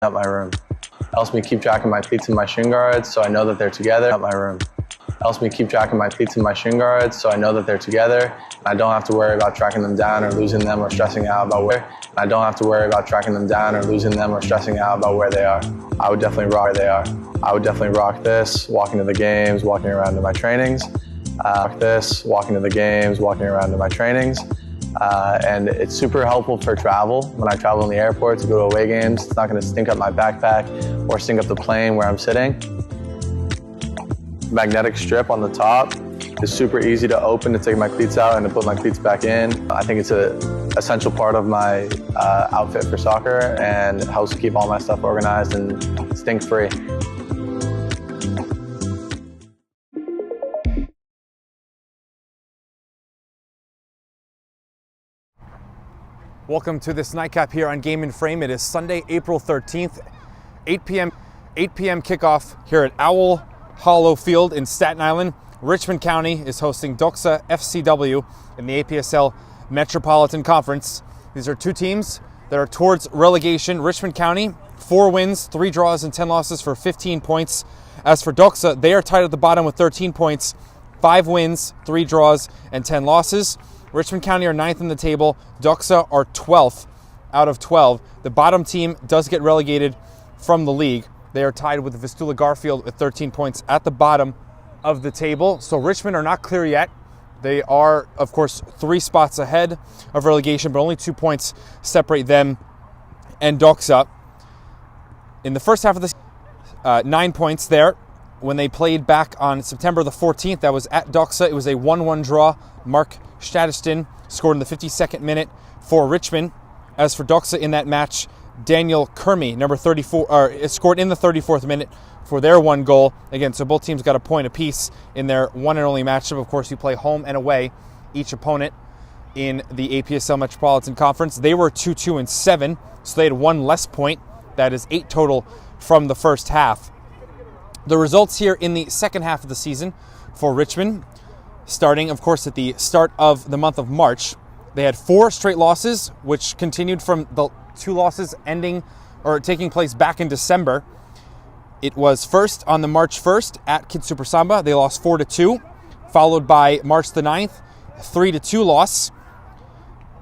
At my room. Helps me keep track of my cleats and my shin guards so I know that they're together. At my room. Helps me keep track of my cleats and my shin guards so I know that they're together. I don't have to worry about tracking them down or losing them or stressing out about where. I don't have to worry about tracking them down or losing them or stressing out about where they are. I would definitely rock where they are. I would definitely rock this, walking to the games, walking around to my trainings. Walking to the games, walking around to my trainings. And it's super helpful for travel. When I travel in the airport to go to away games, it's not going to stink up my backpack or stink up the plane where I'm sitting. Magnetic strip on the top is super easy to open to take my cleats out and to put my cleats back in. I think it's an essential part of my outfit for soccer and it helps keep all my stuff organized and stink-free. Welcome to this nightcap here on Game and Frame. It is Sunday, April 13th, 8 p.m. kickoff here at Owl Hollow Field in Staten Island. Richmond County is hosting Doxa FCW in the APSL Metropolitan Conference. These are two teams that are towards relegation. Richmond County, 4 wins, 3 draws, and 10 losses for 15 points. As for Doxa, they are tied at the bottom with 13 points, 5 wins, 3 draws, and 10 losses. Richmond County are 9th in the table. Doxa are 12th out of 12. The bottom team does get relegated from the league. They are tied with Vistula Garfield with 13 points at the bottom of the table. So Richmond are not clear yet. They are, of course, 3 spots ahead of relegation, but only 2 points separate them and Doxa. In the first half of the 9 points there. When they played back on September the 14th, that was at Doxa. It was a 1-1 draw. Mark Stadiston scored in the 52nd minute for Richmond. As for Doxa in that match, Daniel Kermy, number 34, scored in the 34th minute for their 1 goal. Again, so both teams got a point apiece in their one and only matchup. Of course, you play home and away each opponent in the APSL Metropolitan Conference. They were 2-2-7, so they had 1 less point. That is 8 total from the first half. The results here in the second half of the season for Richmond, starting, of course, at the start of the month of March. They had 4 straight losses, which continued from the 2 losses ending or taking place back in December. It was first on the March 1st at Kid Super Samba. They lost 4-2, followed by March the 9th, 3-2 loss.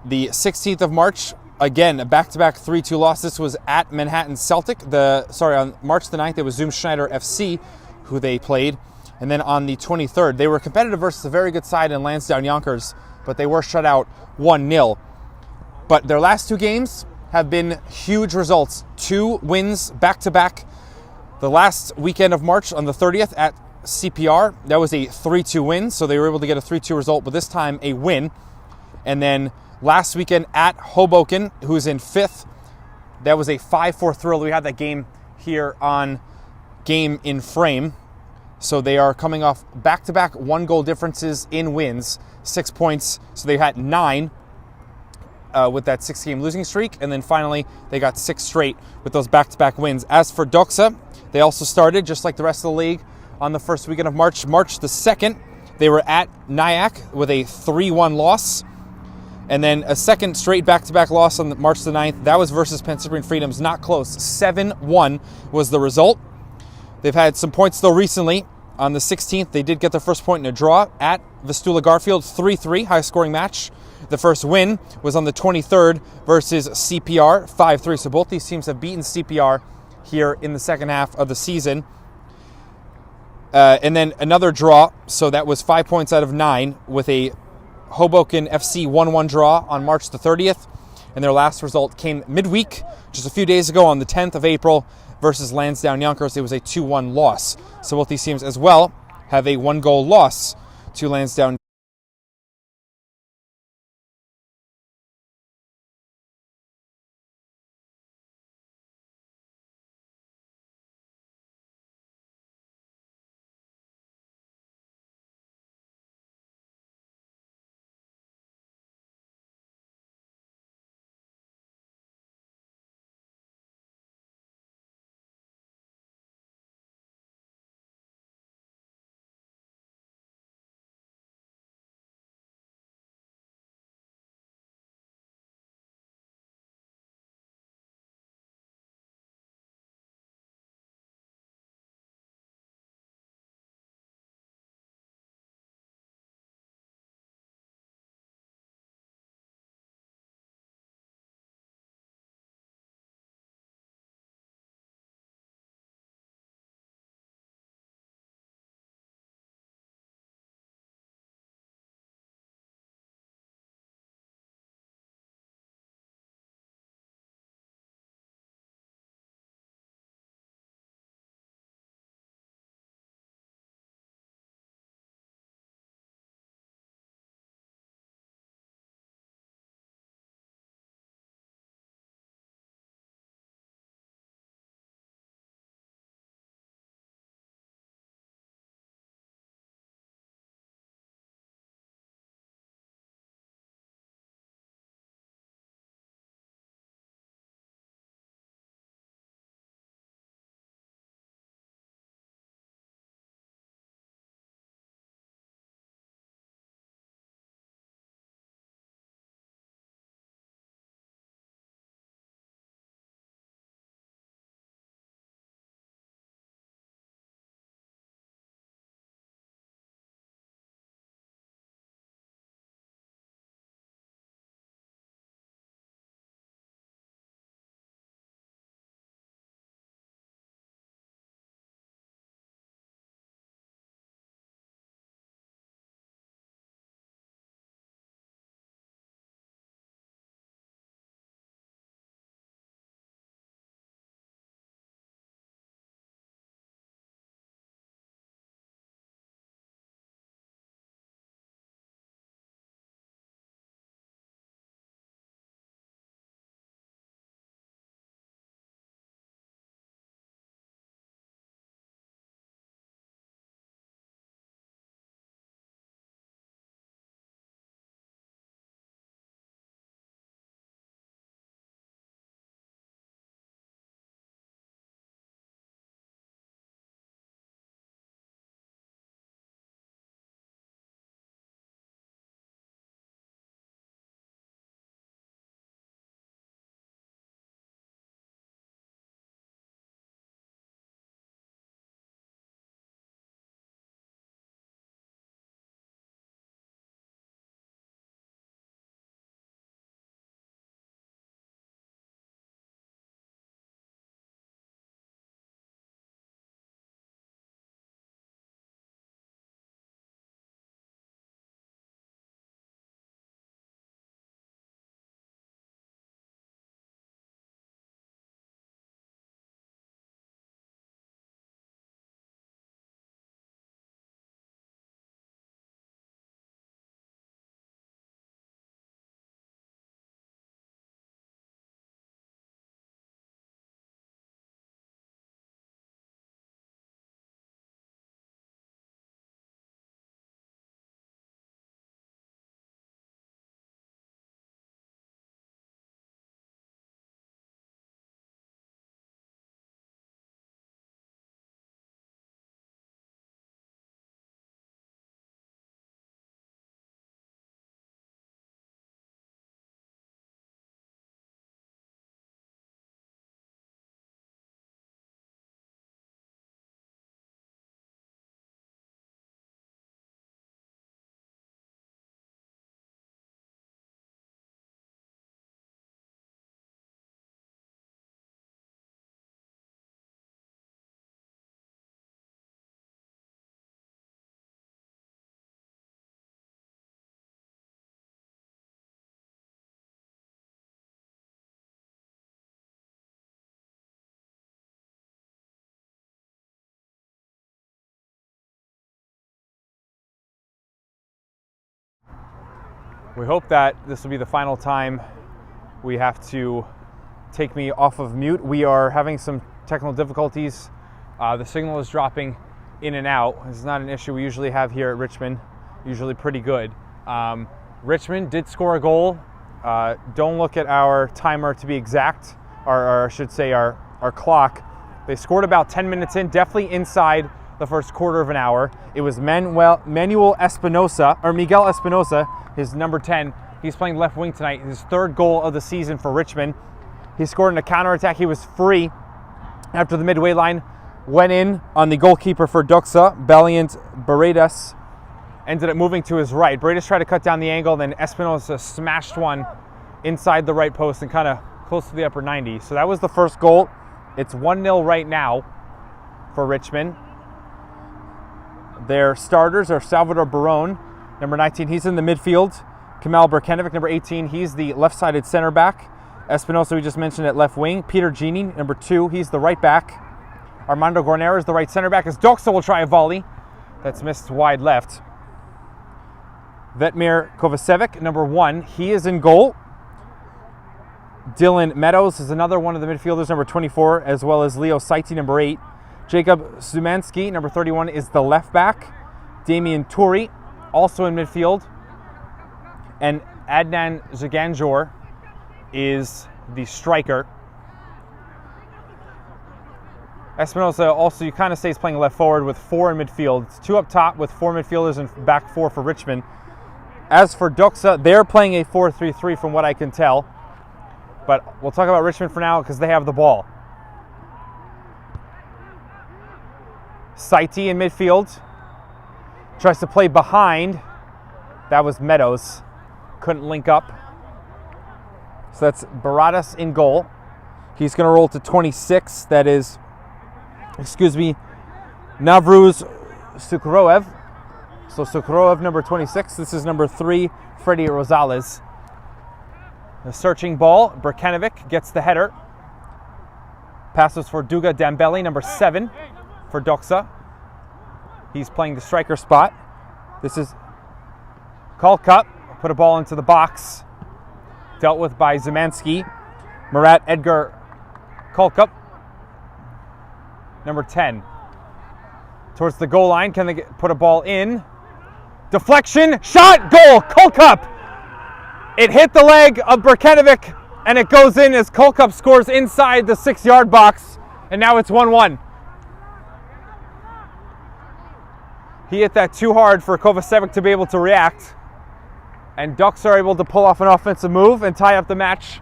The 16th of March, again, a back-to-back 3-2 loss. This was at Manhattan Celtic. On March the 9th, it was Zoom Schneider FC who they played. And then on the 23rd, they were competitive versus a very good side in Lansdowne Yonkers, but they were shut out 1-0. But their last 2 games have been huge results. 2 wins back-to-back. The last weekend of March on the 30th at CPR, that was a 3-2 win, so they were able to get a 3-2 result, but this time a win. And then last weekend at Hoboken, who's in 5th, that was a 5-4 thrill. We had that game here on Game in Frame. So they are coming off back-to-back 1-goal differences in wins, 6 points. So they had 9 with that 6-game losing streak. And then finally, they got 6 straight with those back-to-back wins. As for Doxa, they also started, just like the rest of the league, on the first weekend of March. March the 2nd, they were at Nyack with a 3-1 loss. And then a second straight back-to-back loss on March the 9th. That was versus Pennsylvania Freedoms. Not close. 7-1 was the result. They've had some points, though, recently. On the 16th, they did get their first point in a draw at Vistula Garfield, 3-3, high-scoring match. The first win was on the 23rd versus CPR, 5-3. So both these teams have beaten CPR here in the second half of the season. And then another draw, so that was 5 points out of 9 with a Hoboken FC 1-1 draw on March the 30th. And their last result came midweek, just a few days ago on the 10th of April versus Lansdowne Yonkers. It was a 2-1 loss. So both these teams as well have a 1-goal loss to Lansdowne. We hope that this will be the final time we have to take me off of mute. We are having some technical difficulties. The signal is dropping in and out. This is not an issue we usually have here at Richmond, usually pretty good. Richmond did score a goal. Don't look at our timer to be exact, or I should say our clock. They scored about 10 minutes in, definitely inside the first quarter of an hour. It was Miguel Espinosa, his number 10. He's playing left wing tonight, his third goal of the season for Richmond. He scored in a counterattack. He was free after the midway line, went in on the goalkeeper for Doxa, Valiant Beredas, ended up moving to his right. Beredas tried to cut down the angle, then Espinosa smashed one inside the right post and kind of close to the upper 90. So that was the first goal. It's 1-0 right now for Richmond. Their starters are Salvador Barone, number 19, he's in the midfield. Kamal Berkenovic, number 18, he's the left-sided center back. Espinosa, we just mentioned, at left wing. Peter Gini, number 2, he's the right back. Armando Gornera is the right center back, as Doxa will try a volley. That's missed wide left. Vetmir Kovacevic, number 1, he is in goal. Dylan Meadows is another one of the midfielders, number 24, as well as Leo Saiti, number 8. Jacob Zumanski, number 31, is the left back. Damian Turi, also in midfield. And Adnan Zaganjor is the striker. Espinosa also, you kind of stays playing left forward with 4 in midfield. It's 2 up top with 4 midfielders and back 4 for Richmond. As for Doxa, they're playing a 4-3-3 from what I can tell. But we'll talk about Richmond for now because they have the ball. Saiti in midfield. Tries to play behind. That was Meadows. Couldn't link up. So that's Baradas in goal. He's going to roll to 26. That is, Navruz Sukroev. So Sukroev, number 26. This is number 3, Freddy Rosales. The searching ball. Berkenovic gets the header. Passes for Duga Dambeli, number 7 for Doxa. He's playing the striker spot. This is Kolkup. Put a ball into the box. Dealt with by Zumanski. Murat Edgar Kolkup, number 10. Towards the goal line. Can they put a ball in? Deflection. Shot. Goal. Kolkup. It hit the leg of Berkenovic and it goes in as Kolkup scores inside the 6-yard box. And now it's 1-1. He hit that too hard for Kovacevic to be able to react. And Ducks are able to pull off an offensive move and tie up the match.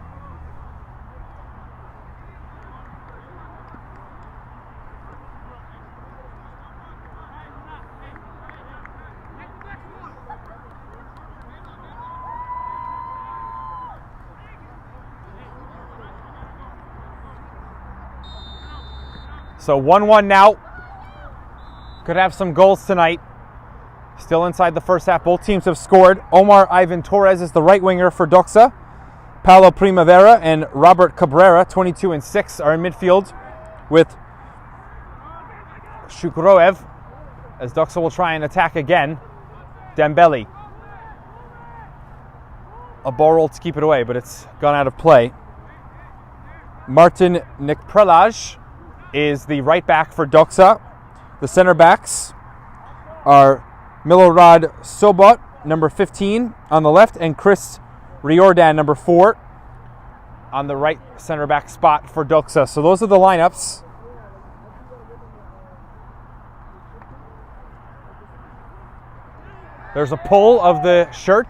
So 1-1 now. Could have some goals tonight. Still inside the first half. Both teams have scored. Omar Ivan Torres is the right winger for Doxa. Paulo Primavera and Robert Cabrera, 22 and 6, are in midfield with Shukroev, as Doxa will try and attack again. Dembele. A ball roll to keep it away, but it's gone out of play. Martin Nikprelaj is the right back for Doxa. The center backs are Milorad Sobot, number 15, on the left, and Chris Riordan, number 4, on the right center back spot for Doxa. So those are the lineups. There's a pull of the shirt.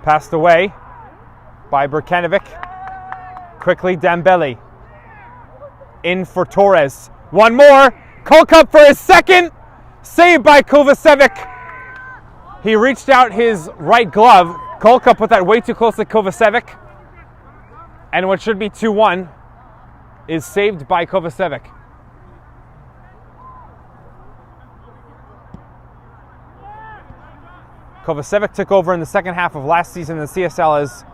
Passed away by Berkenovic. Quickly Dembele. In for Torres. One more. Kolkup for his second. Saved by Kovacevic. He reached out his right glove. Kolkup put that way too close to Kovacevic. And what should be 2-1 is saved by Kovacevic. Kovacevic took over in the second half of last season in the CSL as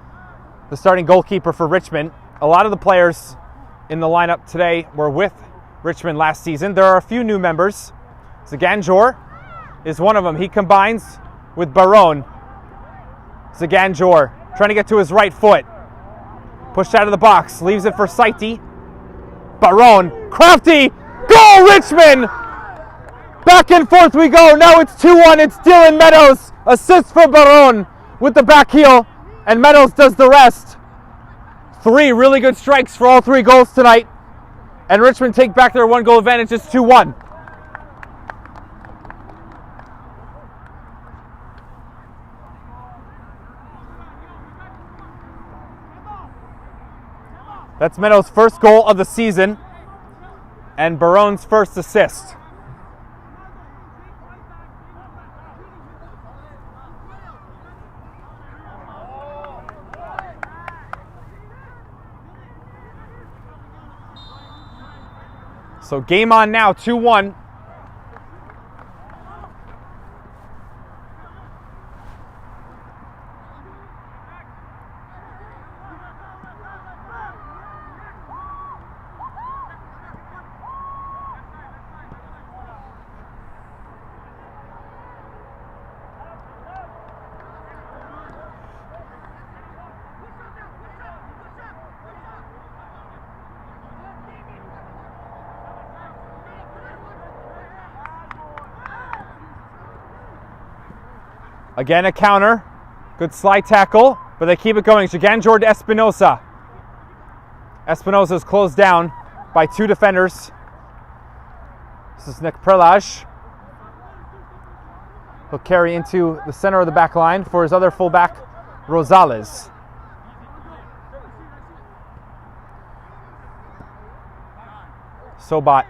the starting goalkeeper for Richmond. A lot of the players in the lineup today were with Richmond last season. There are a few new members. Zaganjor is one of them. He combines with Baron. Zaganjor trying to get to his right foot. Pushed out of the box. Leaves it for Saiti. Baron. Crafty. Goal, Richmond! Back and forth we go. Now it's 2-1. It's Dylan Meadows. Assist for Baron with the back heel. And Meadows does the rest. 3 really good strikes for all 3 goals tonight. And Richmond take back their 1-goal advantage. It's 2-1. That's Meadows' first goal of the season and Baron's first assist. So game on now, 2-1. Again, a counter. Good slide tackle, but they keep it going. Zaganjor to Espinosa. Espinosa is closed down by 2 defenders. This is Nick Prelaj. He'll carry into the center of the back line for his other fullback, Rosales. Sobat.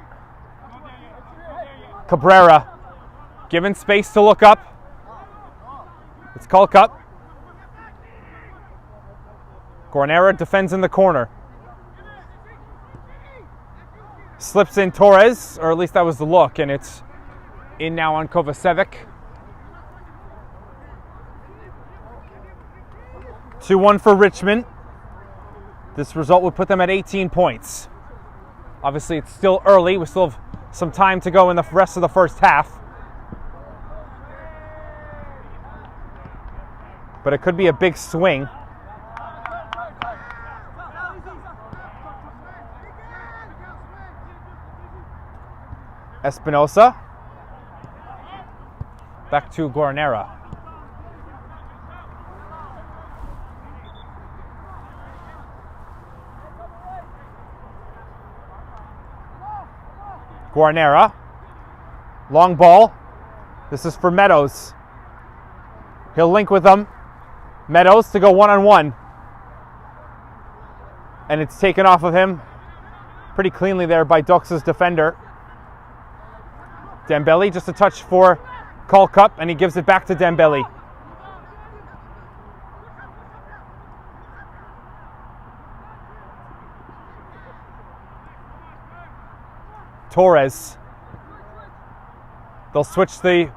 Cabrera. Given space to look up. It's Kulkup. Guarnera defends in the corner. Slips in Torres, or at least that was the look, and it's in now on Kovacevic. 2-1 for Richmond. This result would put them at 18 points. Obviously, it's still early. We still have some time to go in the rest of the first half. But it could be a big swing. Espinosa. Back to Guarnera. Guarnera. Long ball. This is for Meadows. He'll link with them. Meadows to go one-on-one. And it's taken off of him pretty cleanly there by Doxa's defender. Dembele, just a touch for Kulkup, and he gives it back to Dembele. Torres. They'll switch the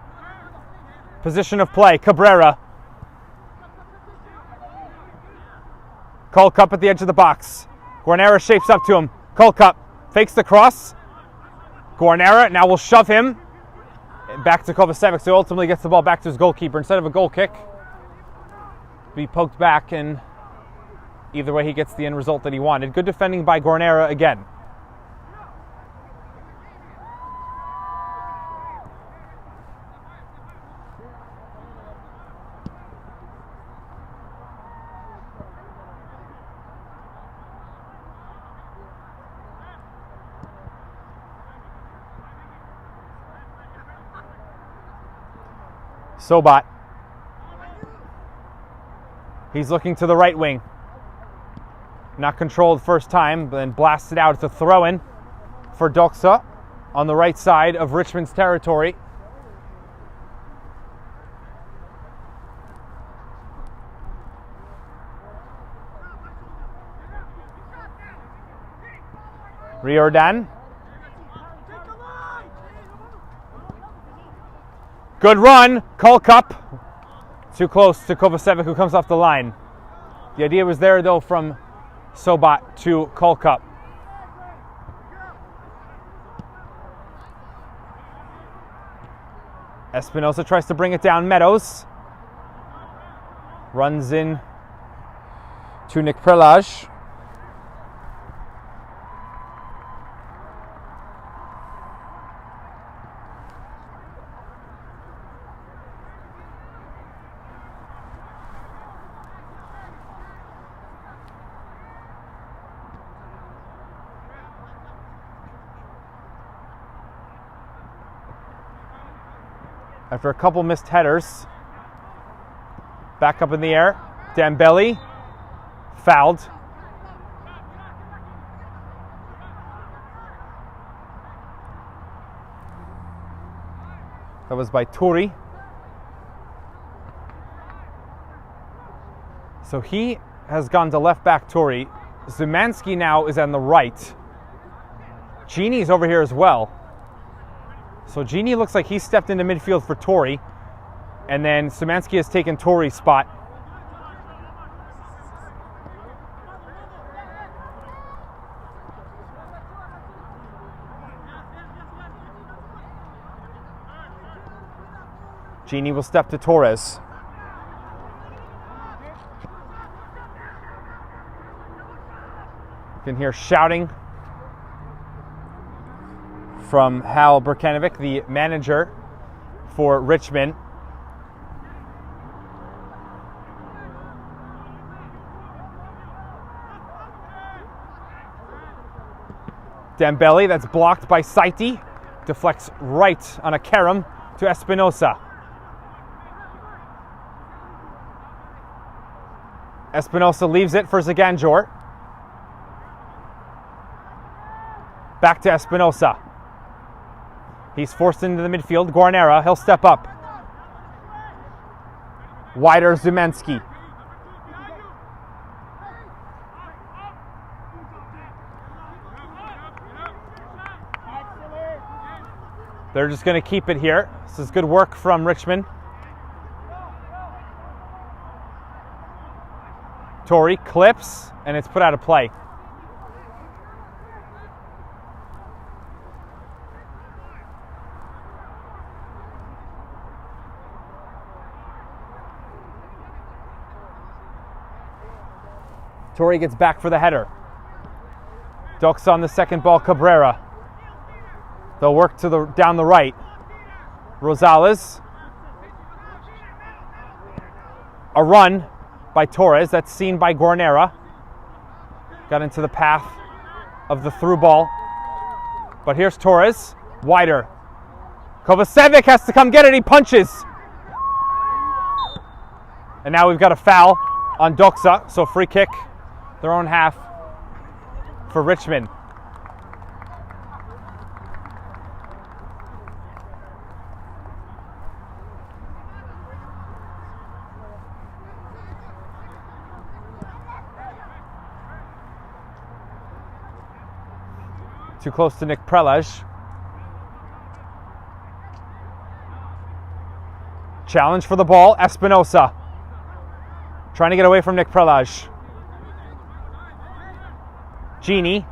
position of play. Cabrera. Kulkup at the edge of the box. Guarnera shapes up to him. Kulkup fakes the cross. Guarnera now will shove him back to Kovacevic, so he ultimately gets the ball back to his goalkeeper. Instead of a goal kick, be poked back, and either way he gets the end result that he wanted. Good defending by Guarnera again. Sobat. He's looking to the right wing. Not controlled first time, but then blasted out. It's a throw-in for Doxa on the right side of Richmond's territory. Riordan. Good run. Kolkup. Too close to Kovacevic, who comes off the line. The idea was there, though, from Sobat to Kolkup. Espinosa tries to bring it down. Meadows runs in to Nick Prelage. After a couple missed headers, back up in the air, Dembele, fouled. That was by Turi. So he has gone to left back, Turi. Zumanski now is on the right. Gini's over here as well. So Gini looks like he stepped into midfield for Tori, and then Szymanski has taken Tori's spot. Gini will step to Torres. You can hear shouting from Hal Berkanovic, the manager for Richmond. Dembele, that's blocked by Saiti, deflects right on a Kerem to Espinosa. Espinosa leaves it for Zaganjor. Back to Espinosa. He's forced into the midfield. Guarnera, he'll step up. Wider Zumanski. They're just going to keep it here. This is good work from Richmond. Tori clips, and it's put out of play. Tori gets back for the header. Doxa on the second ball, Cabrera. They'll work to down the right. Rosales. A run by Torres. That's seen by Guarnera. Got into the path of the through ball. But here's Torres. Wider. Kovacevic has to come get it. He punches. And now we've got a foul on Doxa. So free kick, their own half for Richmond. Too close to Nick Prelage. Challenge for the ball, Espinosa. Trying to get away from Nick Prelage. Gini,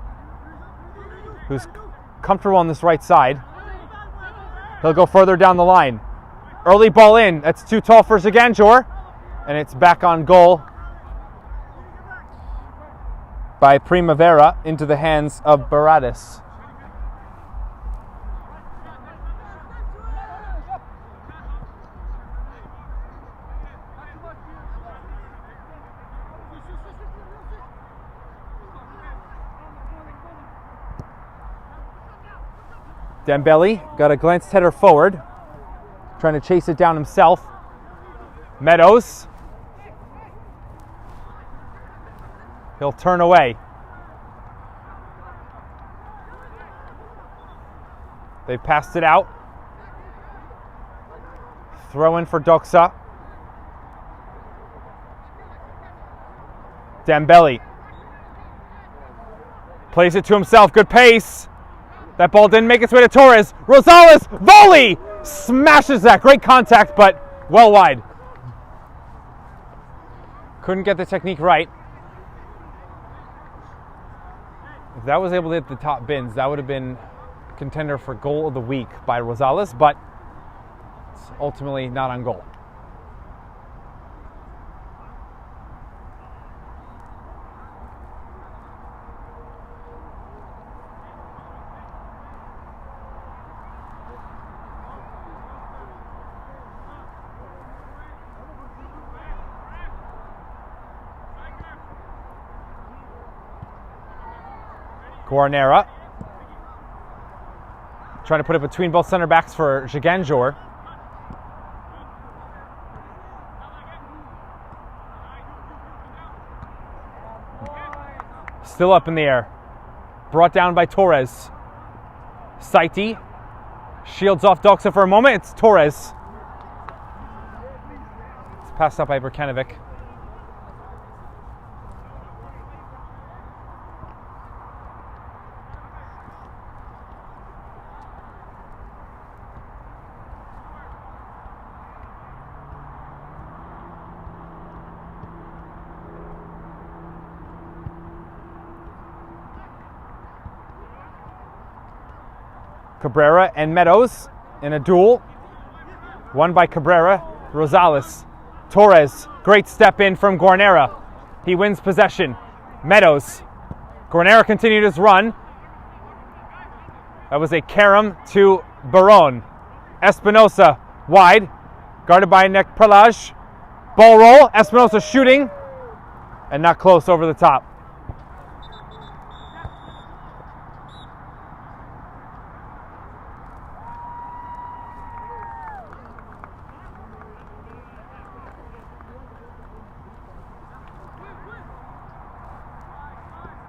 who's comfortable on this right side. He'll go further down the line. Early ball in. That's too tall for Zaganjor. And it's back on goal by Primavera into the hands of Baradas. Dembele got a glanced header forward, trying to chase it down himself. Meadows. He'll turn away. They passed it out. Throw in for Doxa. Dembele. Plays it to himself. Good pace. That ball didn't make its way to Torres. Rosales, volley! Smashes that. Great contact, but well wide. Couldn't get the technique right. If that was able to hit the top bins, that would have been contender for goal of the week by Rosales, but it's ultimately not on goal. Guarnera trying to put it between both center backs for Jiganjor. Still up in the air. Brought down by Torres. Saiti shields off Doxa for a moment. It's Torres. It's passed up by Brkanovic. Cabrera and Meadows in a duel. Won by Cabrera. Rosales. Torres. Great step in from Guarnera. He wins possession. Meadows. Guarnera continued his run. That was a carom to Baron. Espinosa wide. Guarded by Nick Prelaj. Ball roll. Espinosa shooting. And not close over the top.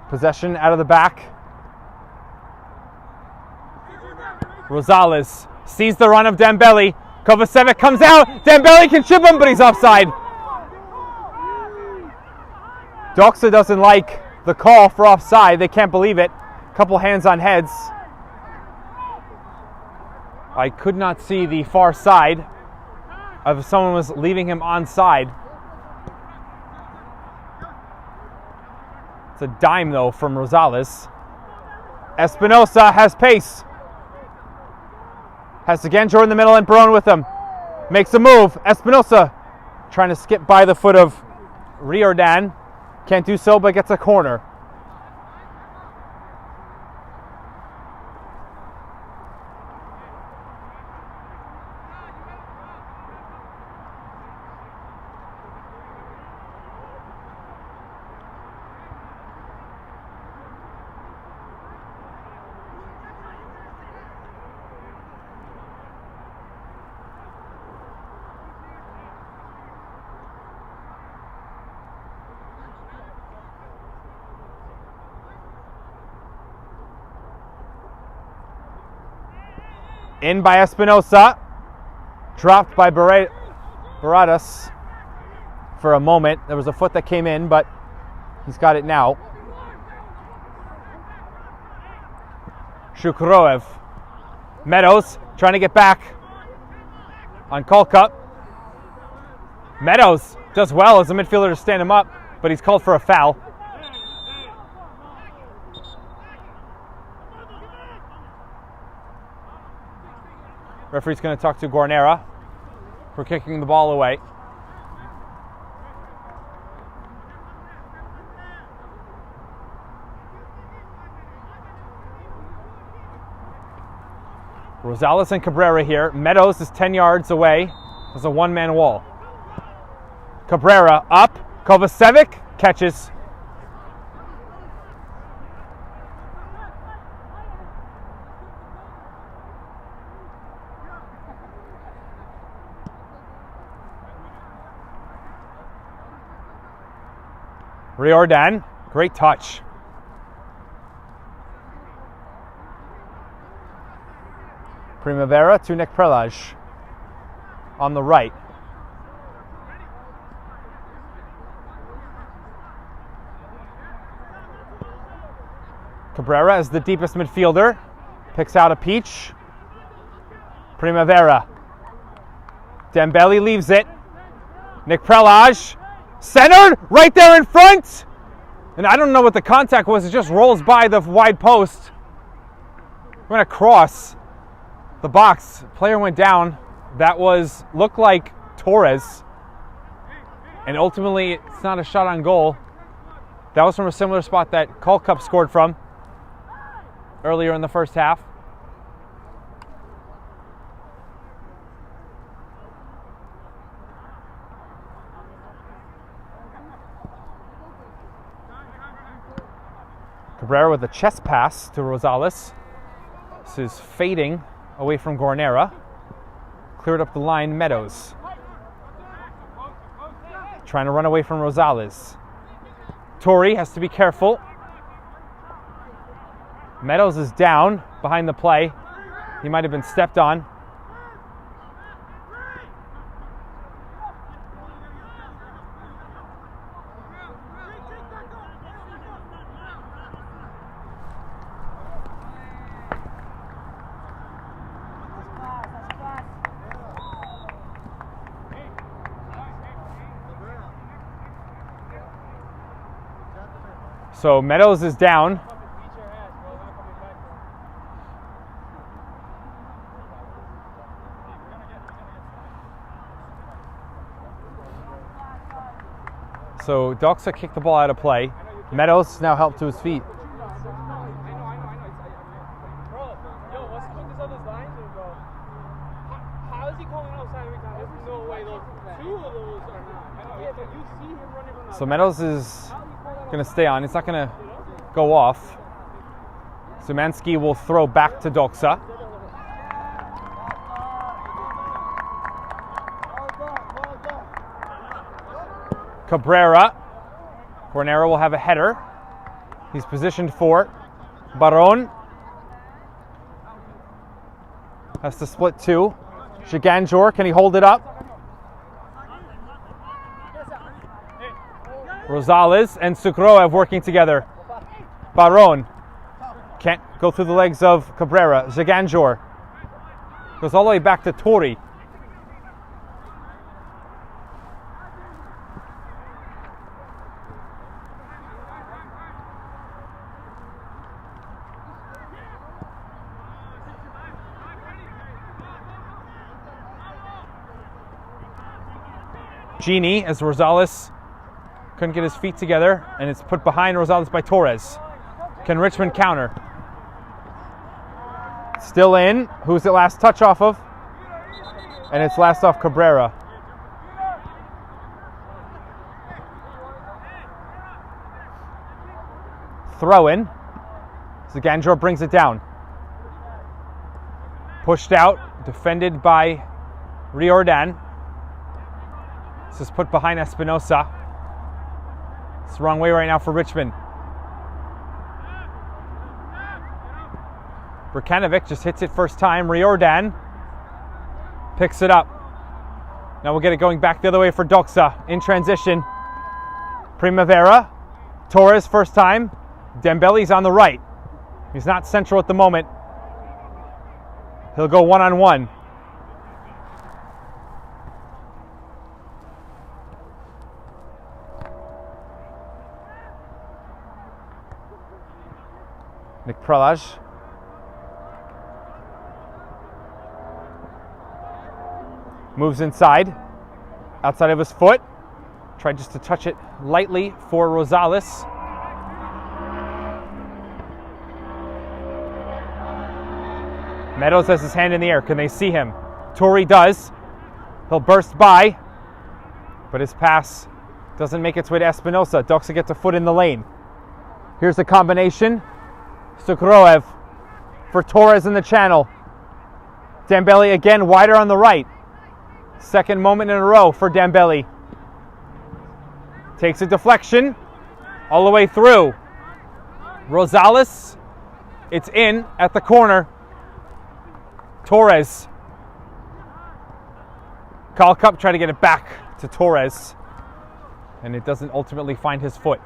Possession out of the back. Rosales sees the run of Dembele. Kovacevic comes out. Dembele can chip him, but he's offside. Doxa doesn't like the call for offside. They can't believe it. Couple hands on heads. I could not see the far side of if someone was leaving him onside. It's a dime, though, from Rosales. Espinosa has pace. Has Jiganjor in the middle and Barone with him. Makes a move. Espinosa trying to skip by the foot of Riordan. Can't do so, but gets a corner. In by Espinosa. Dropped by Baradas for a moment. There was a foot that came in, but he's got it now. Shukroev. Meadows trying to get back on Kolka. Meadows does well as a midfielder to stand him up, but he's called for a foul. Referee's going to talk to Guarnera for kicking the ball away. Rosales and Cabrera here. Meadows is 10 yards away. There's a one-man wall. Cabrera up. Kovacevic catches. Riordan, great touch. Primavera to Nick Prelaj on the right. Cabrera is the deepest midfielder. Picks out a peach. Primavera. Dembele leaves it. Nick Prelage. Centered! Right there in front! And I don't know what the contact was. It just rolls by the wide post. Went across the box. Player went down. That looked like Torres. And ultimately, it's not a shot on goal. That was from a similar spot that Call Cup scored from earlier in the first half. Cabrera with a chest pass to Rosales. This is fading away from Gornera. Cleared up the line, Meadows. Trying to run away from Rosales. Torre has to be careful. Meadows is down behind the play. He might have been stepped on. So Meadows is down. So Doxa kicked the ball out of play. Meadows now helped to his feet. So Meadows is going to stay on. It's not going to go off. Szymanski will throw back to Doxa. Cabrera. Gornera will have a header. He's positioned for Baron. Has to split two. Shiganjor, can he hold it up? Rosales and Sukroev working together. Baron can't go through the legs of Cabrera. Shiganjor goes all the way back to Torre. Genie as Rosales couldn't get his feet together, and it's put behind Rosales by Torres. Can Richmond counter? Still in. Who's it last touch off of? And it's last off Cabrera. Throw in. Zaganjor brings it down. Pushed out, defended by Riordan. This is put behind Espinosa. It's the wrong way right now for Richmond. Brkanovic just hits it first time. Riordan picks it up. Now we'll get it going back the other way for Doxa in transition. Primavera. Torres first time. Dembele's on the right. He's not central at the moment. He'll go one-on-one. Nick Prelage. Moves inside. Outside of his foot. Tried just to touch it lightly for Rosales. Meadows has his hand in the air. Can they see him? Torre does. He'll burst by. But his pass doesn't make its way to Espinosa. Doxa gets a foot in the lane. Here's the combination. Sukroev for Torres in the channel. Dembele again wider on the right. Second moment in a row for Dembele. Takes a deflection all the way through. Rosales. It's in at the corner. Torres. Call Cup try to get it back to Torres. And it doesn't ultimately find his foot.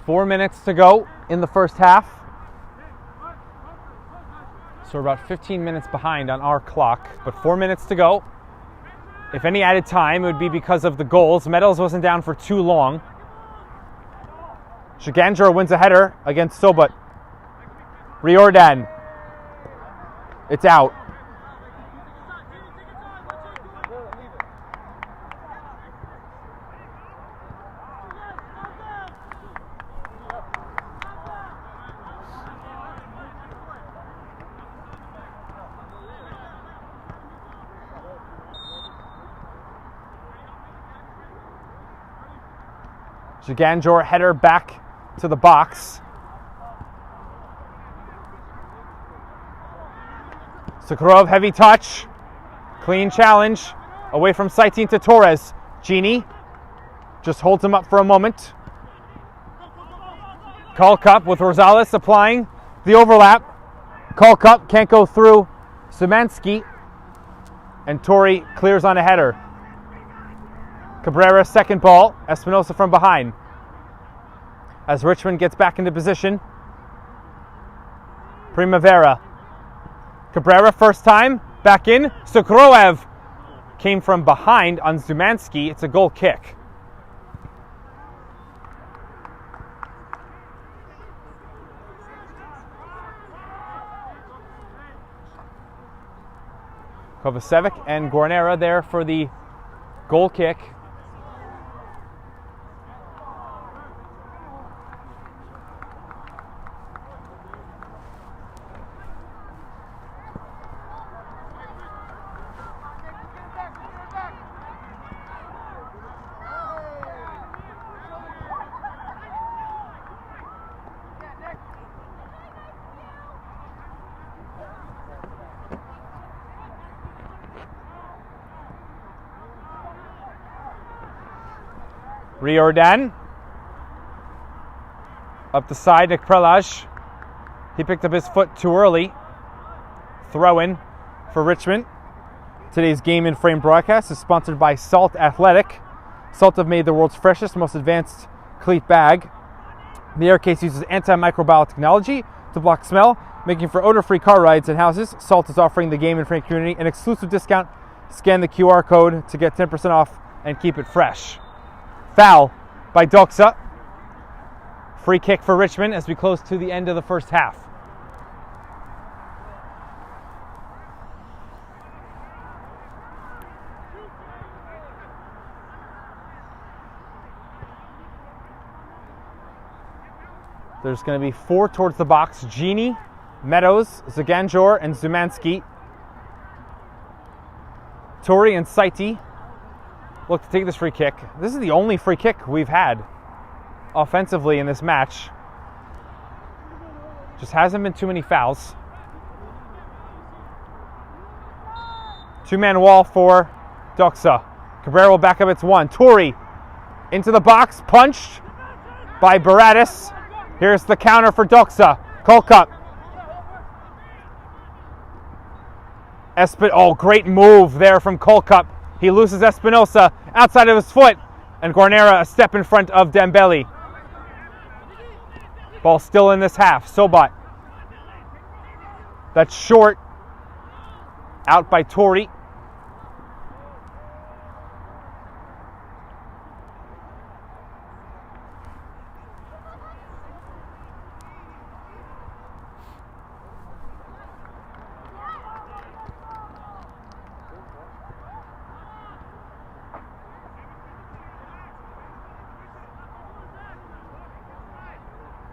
4 minutes to go in the first half. So we're about 15 minutes behind on our clock, but 4 minutes to go. If any added time, it would be because of the goals. Meadows wasn't down for too long. Shiganjor wins a header against Sobat. Riordan. It's out. Shiganjor header back to the box. Sakharov, heavy touch. Clean challenge. Away from Saitin to Torres. Genie just holds him up for a moment. Kalkup with Rosales applying the overlap. Kalkup can't go through Szymanski. And Tori clears on a header. Cabrera, second ball. Espinosa from behind. As Richmond gets back into position. Primavera. Cabrera, first time. Back in. Sukroev came from behind on Szymanski. It's a goal kick. Kovacevic and Guarnera there for the goal kick. Riordan. Up the side, Nick Prelaj. He picked up his foot too early. Throw in for Richmond. Today's Game in Frame broadcast is sponsored by Salt Athletic. Salt have made the world's freshest, most advanced cleat bag. The air case uses antimicrobial technology to block smell, making for odor-free car rides and houses. Salt is offering the Game in Frame community an exclusive discount. Scan the QR code to get 10% off and keep it fresh. Foul by Doxa. Free kick for Richmond as we close to the end of the first half. There's going to be 4 towards the box. Genie, Meadows, Zaganjor, and Szymanski. Tori and Saiti look to take this free kick. This is the only free kick we've had offensively in this match. Just hasn't been too many fouls. 2-man wall for Doxa. Cabrera will back up, it's 1. Tori into the box, punched by Baratis. Here's the counter for Doxa. Kolkup. Oh, great move there from Kolkup. He loses Espinosa outside of his foot. And Guarnera a step in front of Dembele. Ball still in this half. Sobat. That's short. Out by Tori.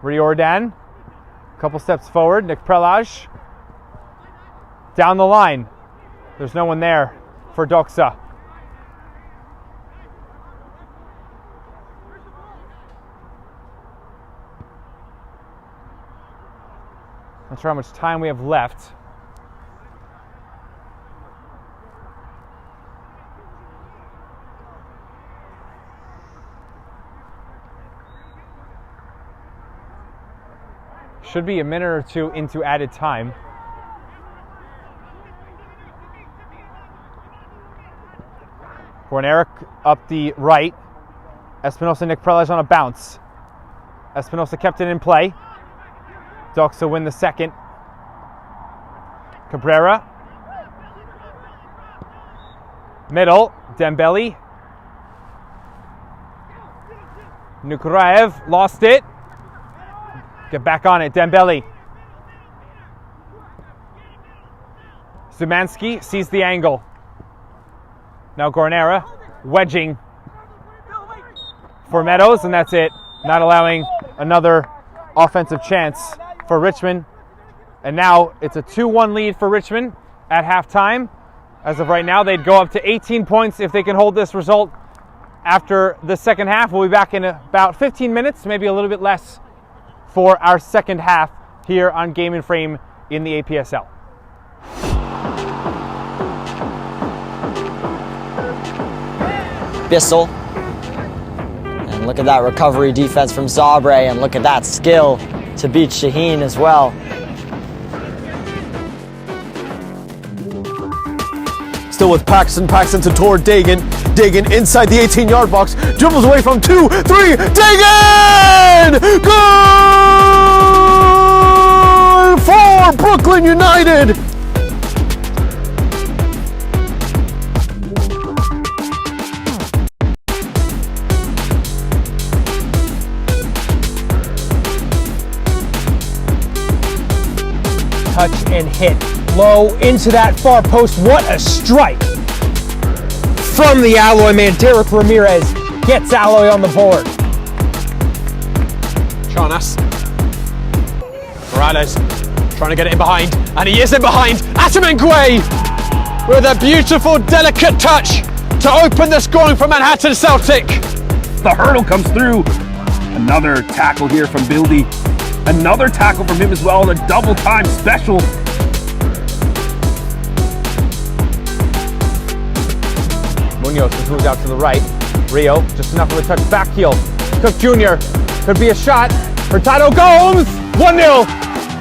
Riordan, a couple steps forward. Nick Prelaj, down the line. There's no one there for Doxa. Not sure how much time we have left. Should be a minute or two into added time. Guarnera up the right. Espinosa, Nick Prelaj on a bounce. Espinosa kept it in play. Doxa win the second. Cabrera. Middle. Dembele. Nukuraev lost it. Get back on it. Dembele. Zumanski sees the angle. Now Gornera wedging for Meadows, and that's it. Not allowing another offensive chance for Richmond. And now it's a 2-1 lead for Richmond at halftime. As of right now, they'd go up to 18 points if they can hold this result after the second half. We'll be back in about 15 minutes, maybe a little bit less, for our second half here on Game and Frame in the APSL. Bissell. And look at that recovery defense from Zabre, and look at that skill to beat Shaheen as well. Still with Paxton. Paxton to toward Dagan. Dagan inside the 18-yard box. Dribbles away from 2, 3. Dagan! Goal for Brooklyn United! Touch and hit. Low into that far post. What a strike from the Alloy man. Derek Ramirez gets Alloy on the board. Charnas. Morales trying to get it in behind, and he is in behind. Atamangwe with a beautiful, delicate touch to open the scoring for Manhattan Celtic. The hurdle comes through. Another tackle here from Bildy. Another tackle from him as well, and a double time special. Munoz just moves out to the right. Rio, just enough of a touch back heel. Cook Jr. could be a shot. Hurtado Gomes, 1-0.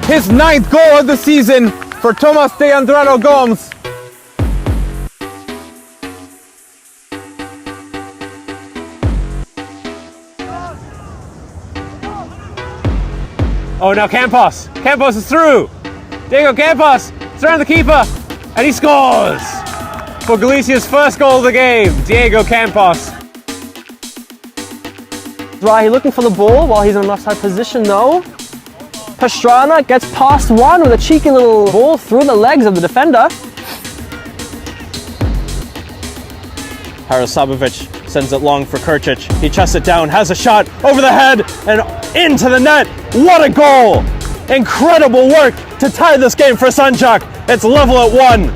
His 9th goal of the season for Tomas de Andrade Gomes. Oh, now Campos. Campos is through. Diego Campos, it's around the keeper, and he scores for Galicia's first goal of the game. Diego Campos. Rahi looking for the ball while he's in an offside position though. Pastrana gets past one with a cheeky little ball through the legs of the defender. Harasabovic sends it long for Kurcic. He chests it down, has a shot over the head and into the net. What a goal! Incredible work to tie this game for Sanjak. It's level at 1.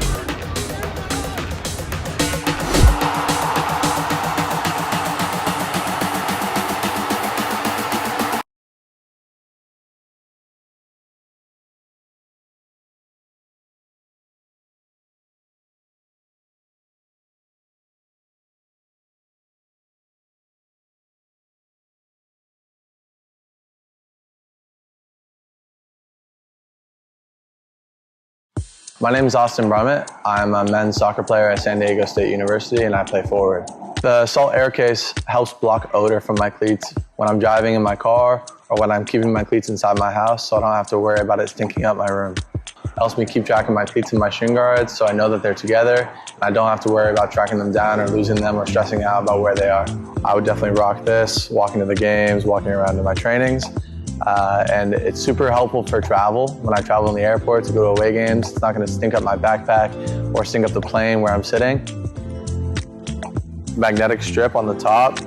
My name is Austin Brummett. I'm a men's soccer player at San Diego State University, and I play forward. The Salt Air Case helps block odor from my cleats when I'm driving in my car or when I'm keeping my cleats inside my house, so I don't have to worry about it stinking up my room. It helps me keep track of my cleats and my shin guards, so I know that they're together, and I don't have to worry about tracking them down or losing them or stressing out about where they are. I would definitely rock this, walking to the games, walking around to my trainings. And it's super helpful for travel. When I travel in the airport to go to away games, it's not going to stink up my backpack or stink up the plane where I'm sitting. Magnetic strip on the top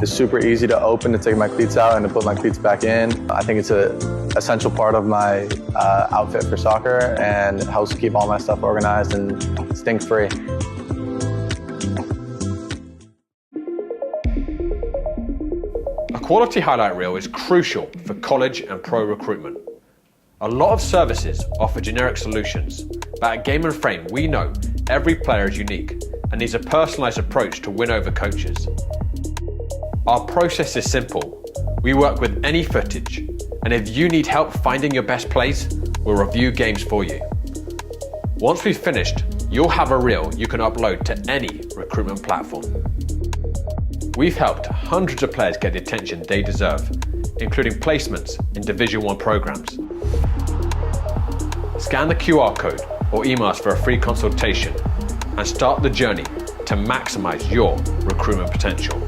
is super easy to open to take my cleats out and to put my cleats back in. I think it's an essential part of my outfit for soccer, and it helps keep all my stuff organized and stink-free. A quality highlight reel is crucial for college and pro recruitment. A lot of services offer generic solutions, but at Game and Frame we know every player is unique and needs a personalised approach to win over coaches. Our process is simple. We work with any footage, and if you need help finding your best plays, we'll review games for you. Once we've finished, you'll have a reel you can upload to any recruitment platform. We've helped hundreds of players get the attention they deserve, including placements in Division 1 programs. Scan the QR code or email us for a free consultation and start the journey to maximize your recruitment potential.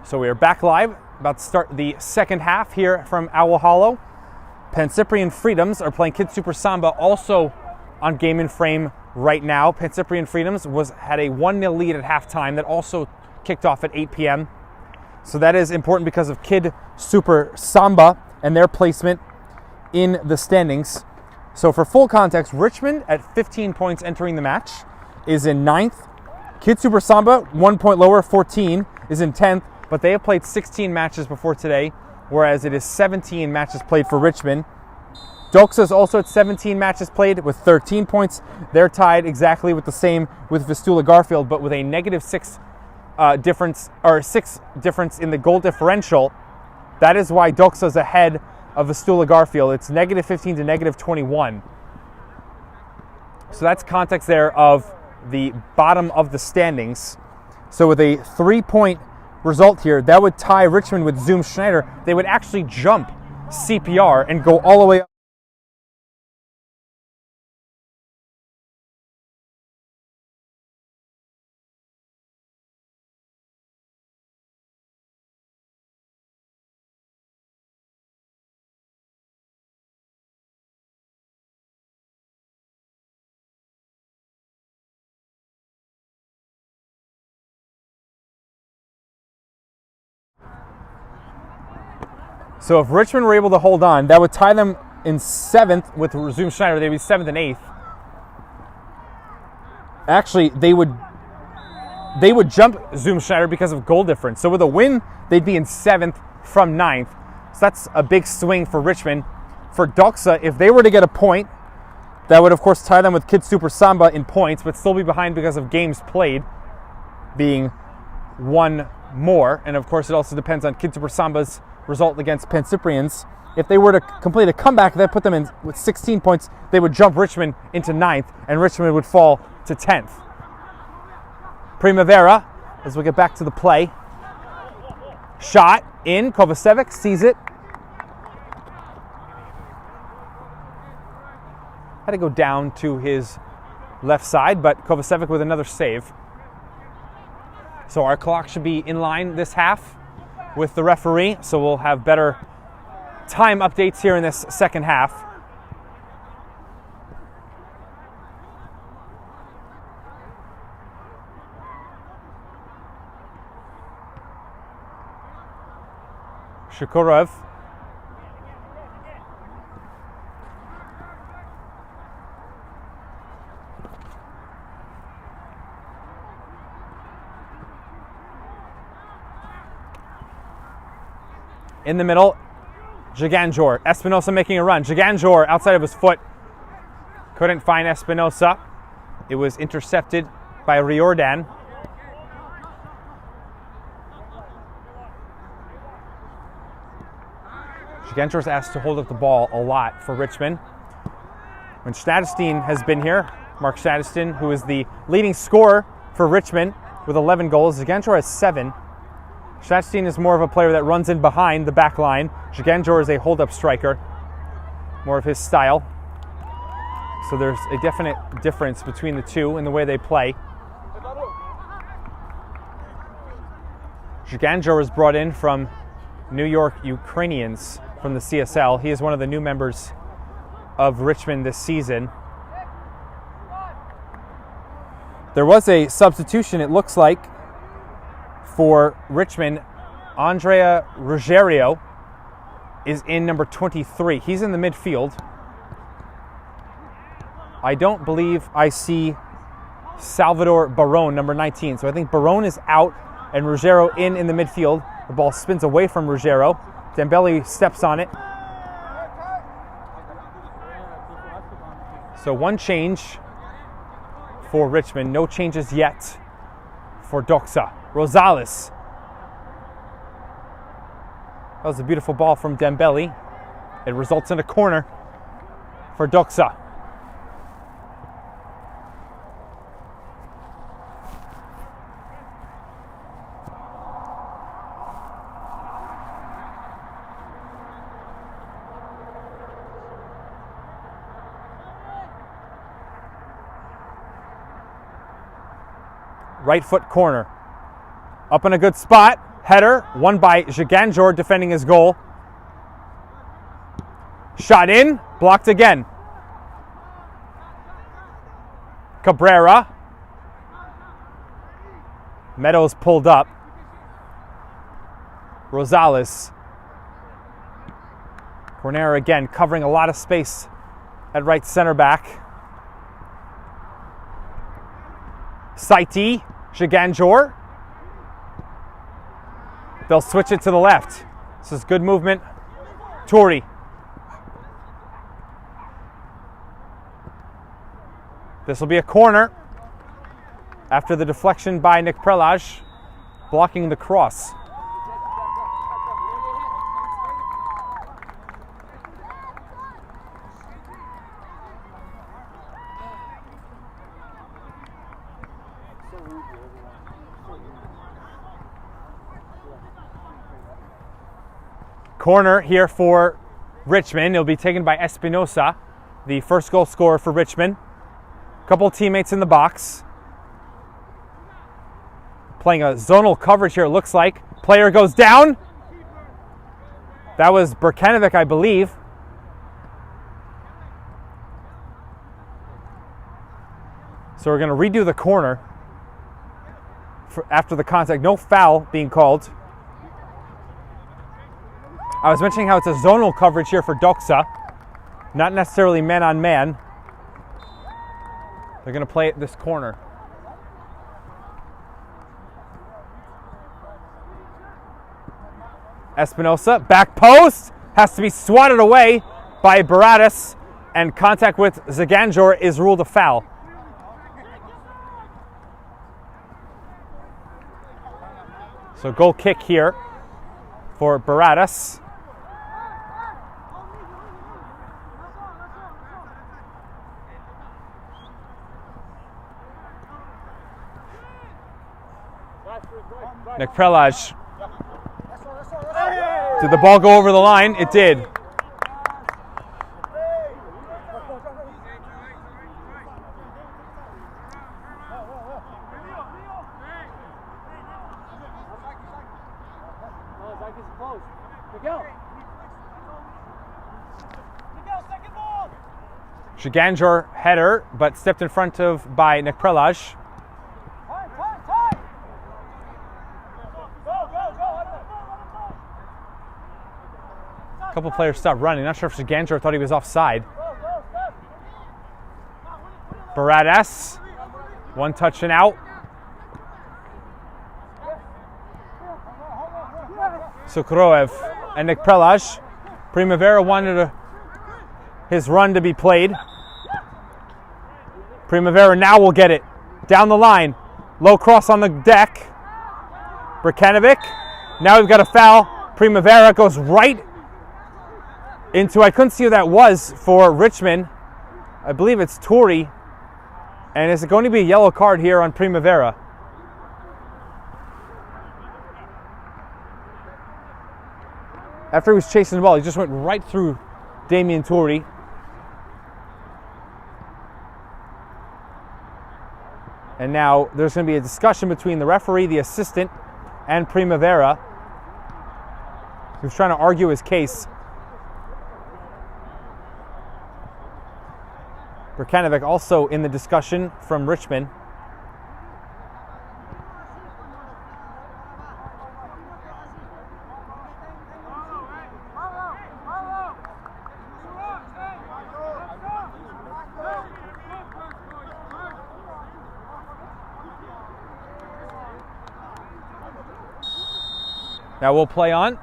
So we are back live, about to start the second half here from Owl Hollow. Pencyprian Freedoms are playing Kid Super Samba, also on Game and Frame right now. Pencyprian Freedoms had a 1-0 lead at halftime that also kicked off at 8 p.m. So that is important because of Kid Super Samba and their placement in the standings. So for full context, Richmond at 15 points entering the match is in 9th. Kid Super Samba, 1 point lower, 14, is in 10th, but they have played 16 matches before today, whereas it is 17 matches played for Richmond. Doxa is also at 17 matches played with 13 points. They're tied exactly with the same with Vistula Garfield, but with a -6 difference, or 6 difference in the goal differential. That is why Doxa is ahead of Vistula Garfield. It's -15 to -21. So that's context there of the bottom of the standings. So with a 3-point result here, that would tie Richmond with Zoom Schneider. They would actually jump CPR and go all the way up. So if Richmond were able to hold on, that would tie them in 7th with Zoom Schneider. They'd be 7th and 8th. Actually, they would jump Zoom Schneider because of goal difference. So with a win, they'd be in 7th from 9th. So that's a big swing for Richmond. For Doxa, if they were to get a point, that would of course tie them with Kid Super Samba in points, but still be behind because of games played being one more. And of course, it also depends on Kid Super Samba's result against Pencyprians. If they were to complete a comeback, that put them in with 16 points. They would jump Richmond into 9th, and Richmond would fall to 10th. Primavera, as we get back to the play. Shot in, Kovacevic sees it. Had to go down to his left side, but Kovacevic with another save. So our clock should be in line this half with the referee, so we'll have better time updates here in this second half. Shukurov. In the middle, Giganjor. Espinosa making a run. Giganjor outside of his foot. Couldn't find Espinosa. It was intercepted by Riordan. Giganjor is asked to hold up the ball a lot for Richmond. When Stadestein has been here, Mark Stadestein, who is the leading scorer for Richmond with 11 goals. Giganjor has 7. Stadestein is more of a player that runs in behind the back line. Giganjor is a hold-up striker, more of his style. So there's a definite difference between the two in the way they play. Giganjor is brought in from New York Ukrainians from the CSL. He is one of the new members of Richmond this season. There was a substitution, it looks like, for Richmond. Andrea Ruggiero is in number 23. He's in the midfield. I don't believe I see Salvador Barone, number 19. So I think Barone is out and Ruggiero in the midfield. The ball spins away from Ruggiero. Dembele steps on it. So one change for Richmond. No changes yet for Doxa. Rosales. That was a beautiful ball from Dembele. It results in a corner for Doxa. Right foot corner. Up in a good spot. Header, won by Ziganjor defending his goal. Shot in, blocked again. Cabrera. Meadows pulled up. Rosales. Cornera again covering a lot of space at right center back. Saiti, Ziganjor. They'll switch it to the left. This is good movement. Tori. This will be a corner after the deflection by Nick Prelaj, blocking the cross. Corner here for Richmond. It'll be taken by Espinosa, the first goal scorer for Richmond. Couple teammates in the box. Playing a zonal coverage here, it looks like. Player goes down. That was Berkanovic, I believe. So we're going to redo the corner after the contact. No foul being called. I was mentioning how it's a zonal coverage here for Doxa, not necessarily man-on-man. They're going to play it this corner. Espinosa, back post, has to be swatted away by Baradas, and contact with Ziganjor is ruled a foul. So goal kick here for Baradas. Nick Prelaj. Did the ball go over the line? It did. Ziganjor header, but stepped in front of by Nick Prelaj. A couple players stopped running. Not sure if Ziganjor thought he was offside. Baradas, one touch and out. Sukroev and Nick Prelaj. Primavera wanted his run to be played. Primavera now will get it. Down the line. Low cross on the deck. Berkanovic. Now we've got a foul. Primavera goes right into, I couldn't see who that was for Richmond. I believe it's Tori. And is it going to be a yellow card here on Primavera? After he was chasing the ball, he just went right through Damian Tori. And now there's going to be a discussion between the referee, the assistant, and Primavera, who's trying to argue his case. Berkanovic also in the discussion from Richmond. Now we'll play on.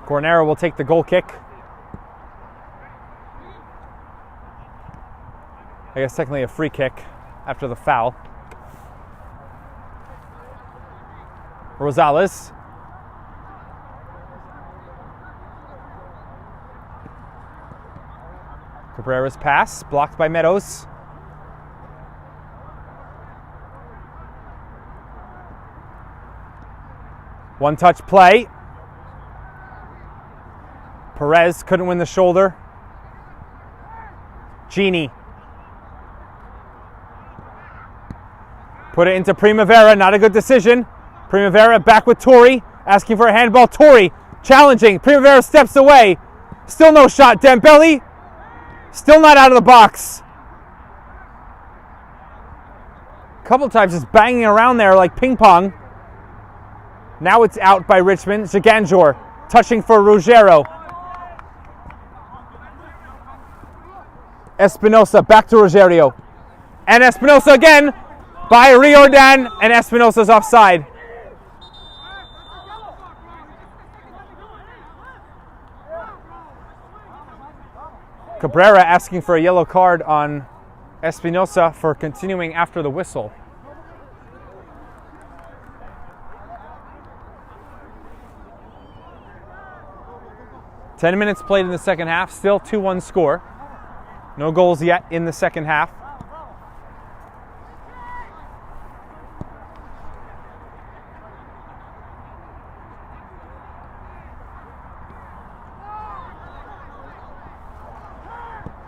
Cornera will take the goal kick. I guess technically a free kick after the foul. Rosales. Cabrera's pass, blocked by Meadows. One touch play. Perez couldn't win the shoulder. Genie. Put it into Primavera, not a good decision. Primavera back with Tori, asking for a handball. Tori challenging. Primavera steps away. Still no shot. Dembele still not out of the box. A couple times just banging around there like ping pong. Now it's out by Richmond. Ziganjour touching for Ruggiero. Espinosa back to Ruggiero. And Espinosa again by Riordan, and Espinosa's offside. Cabrera asking for a yellow card on Espinosa for continuing after the whistle. Ten minutes played in the second half, still 2-1 score. No goals yet in the second half.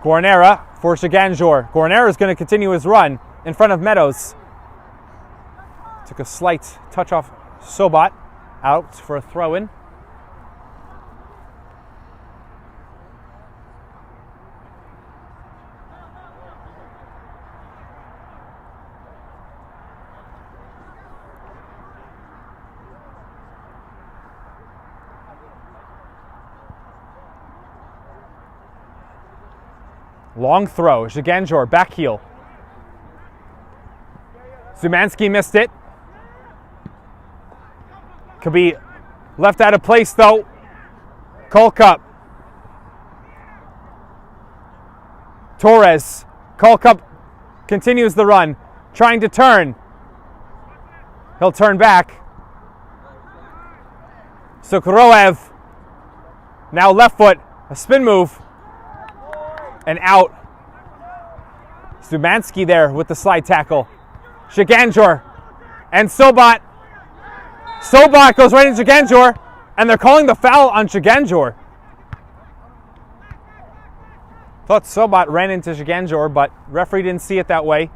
Guarnera for Ziganjour. Guarnera is going to continue his run in front of Meadows. Took a slight touch off Sobat, out for a throw-in. Long throw, Ziganjour, back heel. Zumanski missed it. Could be left out of place though. Kolkup. Torres. Kolkup continues the run, trying to turn. He'll turn back. Sukroev. Now left foot, a spin move. And out. Zumanski there with the slide tackle. Ziganjour and Sobat. Sobat goes right into Ziganjour, and they're calling the foul on Ziganjour. Thought Sobat ran into Ziganjour, but referee didn't see it that way.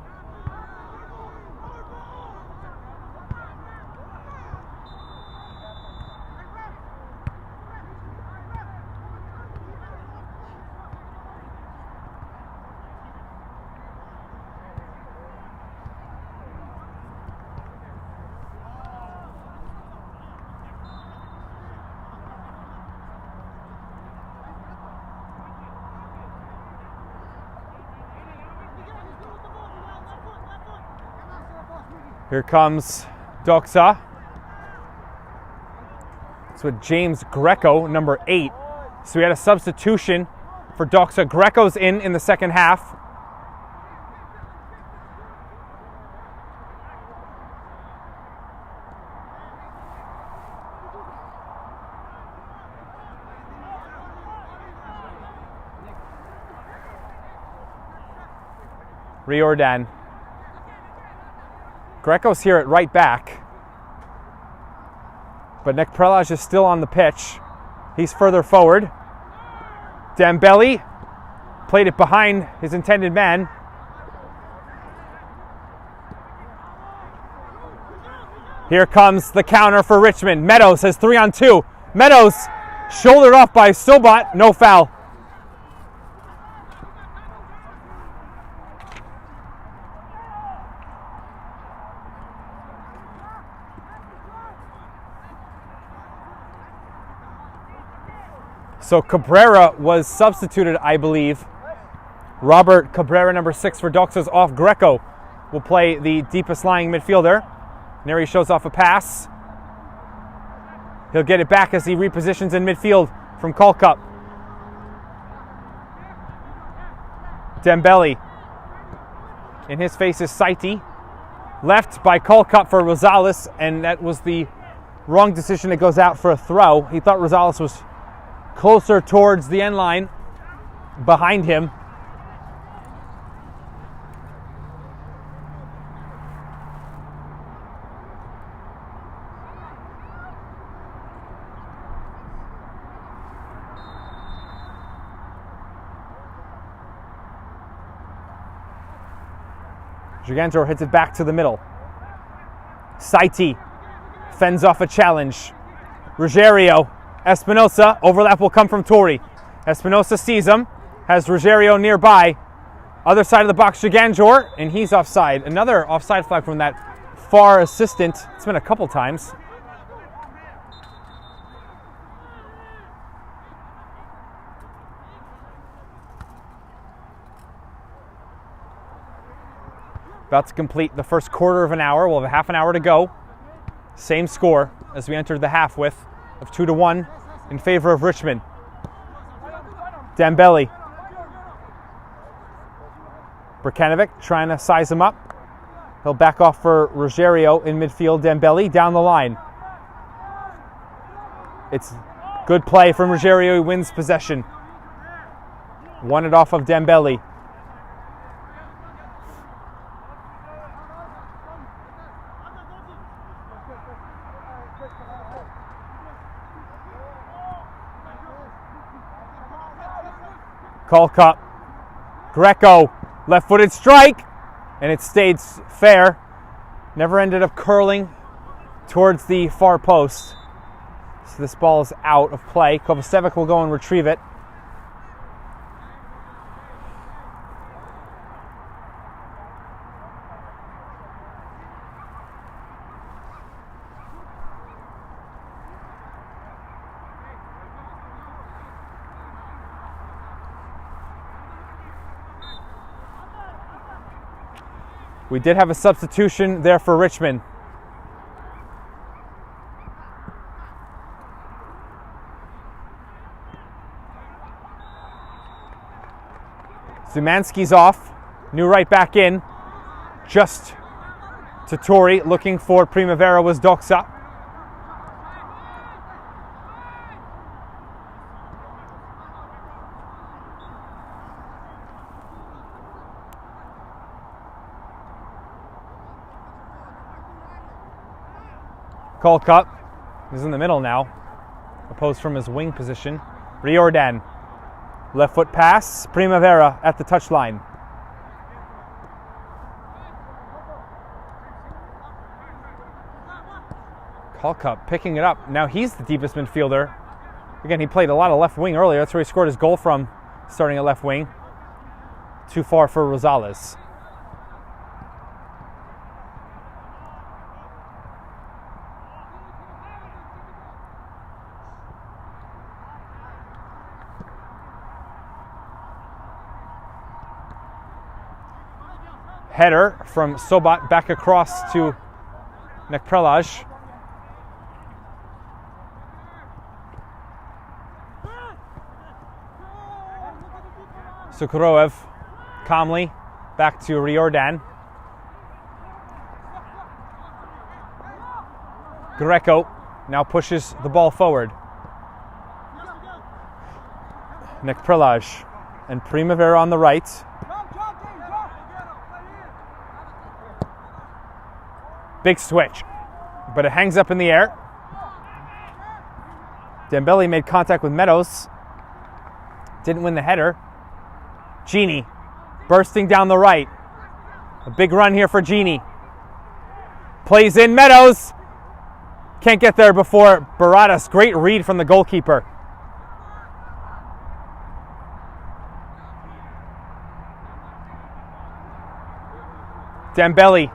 Here comes Doxa. It's with James Greco, number 8. So we had a substitution for Doxa. Greco's in the second half. Riordan. Greco's here at right back, but Nick Prelage is still on the pitch. He's further forward. Dembele played it behind his intended man. Here comes the counter for Richmond. Meadows has 3-on-2. Meadows shouldered off by Sobat, no foul. So Cabrera was substituted, I believe. Robert Cabrera, number 6 for Doxa's off. Greco will play the deepest lying midfielder. Neri shows off a pass. He'll get it back as he repositions in midfield from Kolkup. Dembele. In his face is Saiti. Left by Kolkup for Rosales, and that was the wrong decision. It goes out for a throw. He thought Rosales was closer towards the end line, behind him. Ziganjour hits it back to the middle. Saiti fends off a challenge. Ruggiero, Espinosa, overlap will come from Tori. Espinosa sees him, has Ruggiero nearby. Other side of the box, Giganjor, and he's offside. Another offside flag from that far assistant. It's been a couple times. About to complete the first quarter of an hour. We'll have a half an hour to go. Same score as we entered the half with, of 2-1 in favor of Richmond. Dembele. Brkanovic trying to size him up. He'll back off for Ruggiero in midfield. Dembele down the line. It's good play from Ruggiero. He wins possession. Won it off of Dembele. Colcup, Greco, left-footed strike, and it stayed fair. Never ended up curling towards the far post. So this ball is out of play. Kovacevic will go and retrieve it. We did have a substitution there for Richmond. Zumanski's off. New right back in. Just to Tori. Looking for Primavera was Doxa. Colcup is in the middle now, opposed from his wing position. Riordan, left foot pass, Primavera at the touchline. Colcup picking it up. Now he's the deepest midfielder. Again, he played a lot of left wing earlier. That's where he scored his goal from, starting at left wing. Too far for Rosales. Header from Sobat back across to Nekprelaj. Sukhoroev calmly back to Riordan. Greco now pushes the ball forward. Nekprelaj and Primavera on the right. Big switch, but it hangs up in the air. Dembele made contact with Meadows. Didn't win the header. Genie bursting down the right. A big run here for Genie. Plays in Meadows. Can't get there before Baradas. Great read from the goalkeeper. Dembele.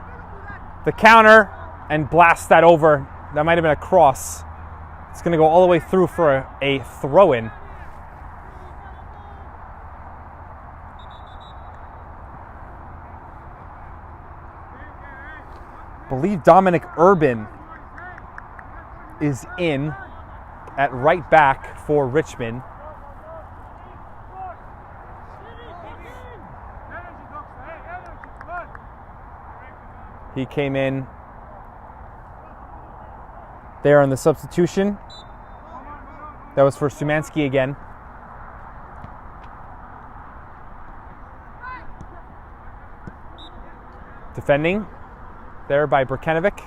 The counter and blast that over. That might have been a cross. It's going to go all the way through for a throw-in. I believe Dominic Urban is in at right back for Richmond. He came in there on the substitution. That was for Zumanski again. Defending there by Brkanovic.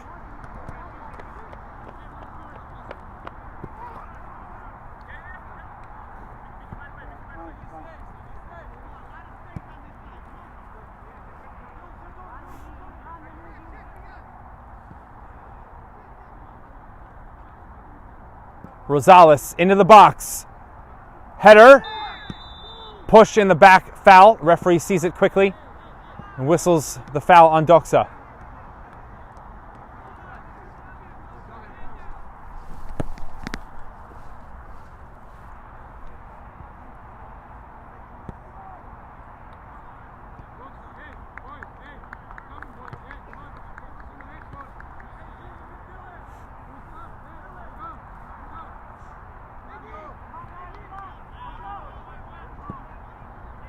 Rosales into the box. Header. Push in the back, foul. Referee sees it quickly and whistles the foul on Doxa.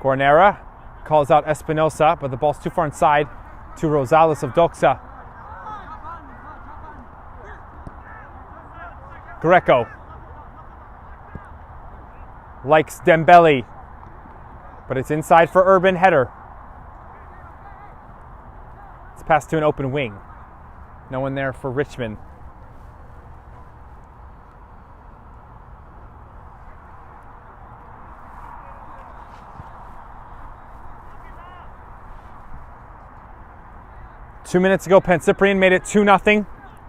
Guarnera calls out Espinosa, but the ball's too far inside to Rosales of Doxa. Greco likes Dembele, but it's inside for Urban. Header. It's passed to an open wing. No one there for Richmond. Two minutes ago, Pancyprian made it 2-0.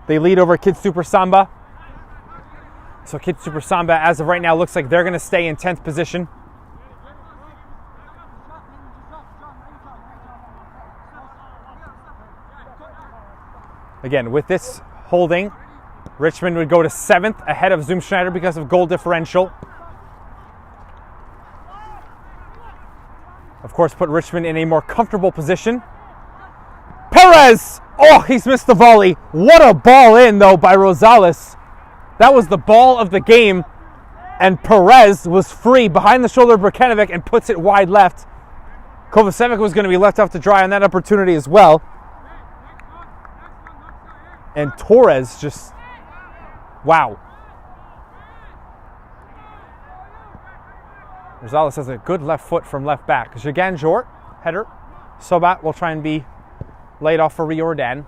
They lead over Kid Super Samba. So Kid Super Samba, as of right now, looks like they're going to stay in 10th position. Again, with this holding, Richmond would go to 7th, ahead of Zoom-Schneider because of goal differential. Of course, put Richmond in a more comfortable position. Perez! Oh, he's missed the volley. What a ball in, though, by Rosales. That was the ball of the game, and Perez was free behind the shoulder of Brkanovic and puts it wide left. Kovacevic was going to be left off to dry on that opportunity as well. And Torres just, wow. Rosales has a good left foot from left back. Jagan Jort, header. Sobat will try and be laid off for Riordan.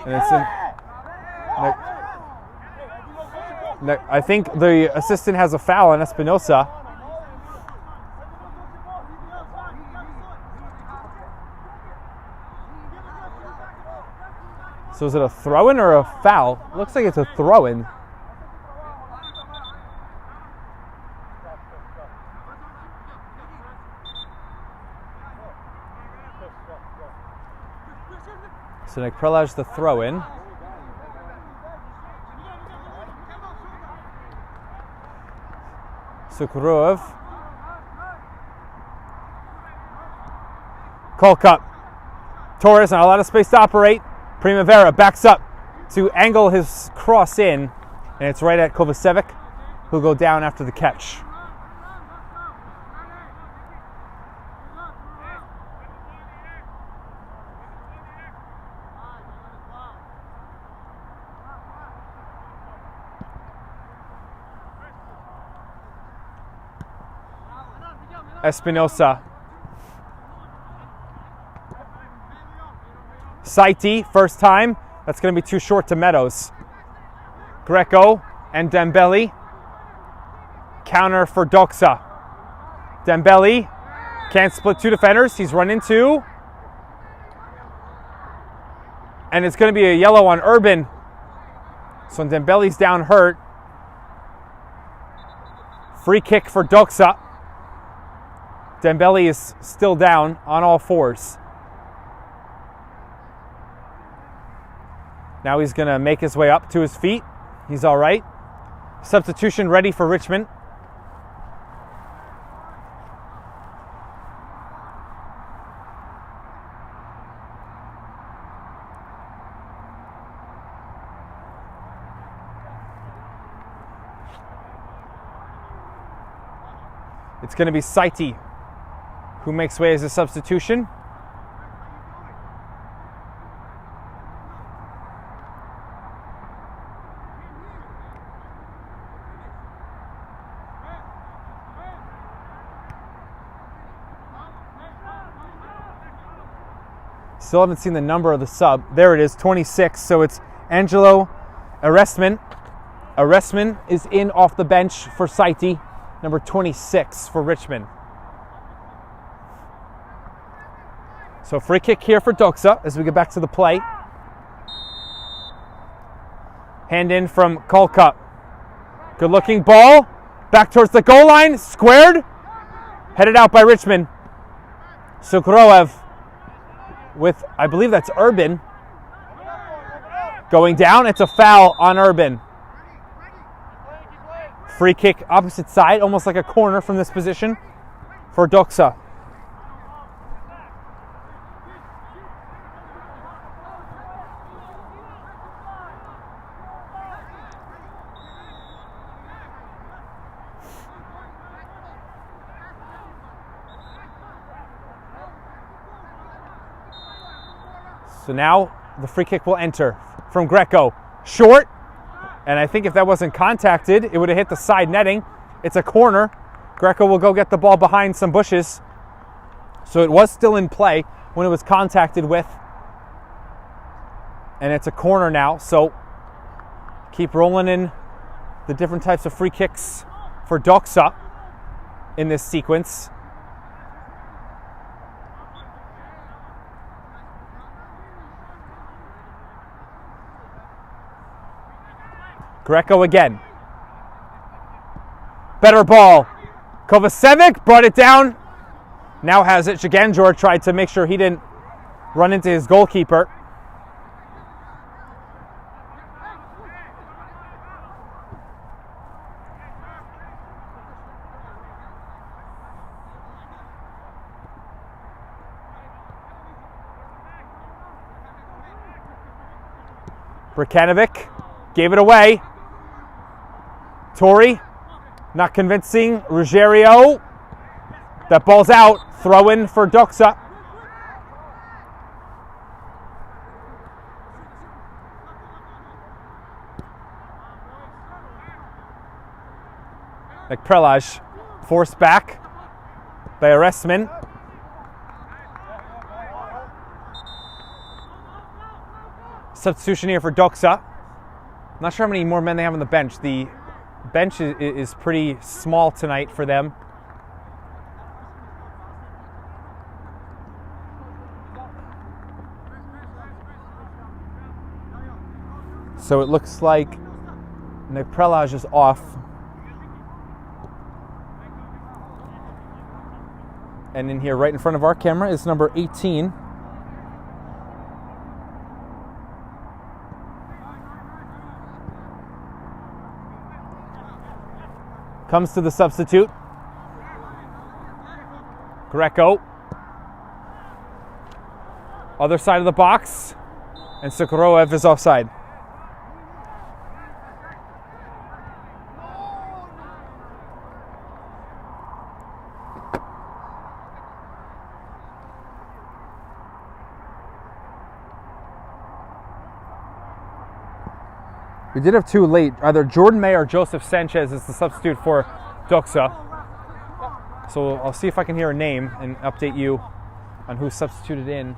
And it's I think the assistant has a foul on Espinosa. So is it a throw-in or a foul? Looks like it's a throw-in. So Nick Prelaj the throw-in. Sukurov. Kolka. Torres, not a lot of space to operate. Primavera backs up to angle his cross in, and it's right at Kovacevic, who'll go down after the catch. Espinosa. Saiti, first time. That's going to be too short to Meadows. Greco and Dembele. Counter for Doxa. Dembele can't split two defenders. He's run into. And it's going to be a yellow on Urban. So Dembele's down hurt. Free kick for Doxa. Dembele is still down on all fours. Now he's going to make his way up to his feet. He's all right. Substitution ready for Richmond. It's going to be Saiti who makes way as a substitution. Still haven't seen the number of the sub. There it is, 26. So it's Angelo Arestman. Arestman is in off the bench for Saiti, number 26 for Richmond. So free kick here for Doxa as we get back to the play. Hand in from Kolka. Good looking ball. Back towards the goal line. Squared. Headed out by Richmond. Sukroev with, I believe that's Urban. Going down. It's a foul on Urban. Free kick opposite side. Almost like a corner from this position for Doxa. So now the free kick will enter from Greco. Short, and I think if that wasn't contacted, it would have hit the side netting. It's a corner. Greco will go get the ball behind some bushes. So it was still in play when it was contacted with. And it's a corner now, so keep rolling in the different types of free kicks for Doxa in this sequence. Greco again. Better ball. Kovacevic brought it down. Now has it. Shiganjor tried to make sure he didn't run into his goalkeeper. Brikanovic gave it away. Torrey, not convincing. Ruggiero, that ball's out. Throw in for Doxa. Prelaj forced back by Arestman. Substitution here for Doxa. Not sure how many more men they have on the bench. The bench is pretty small tonight for them. So it looks like Prelaj is off. And in here, right in front of our camera, is number 18. Comes to the substitute. Greco. Other side of the box. And Sukroev is offside. We did have two late. Either Jordan May or Joseph Sanchez is the substitute for Doxa. So I'll see if I can hear a name and update you on who's substituted in.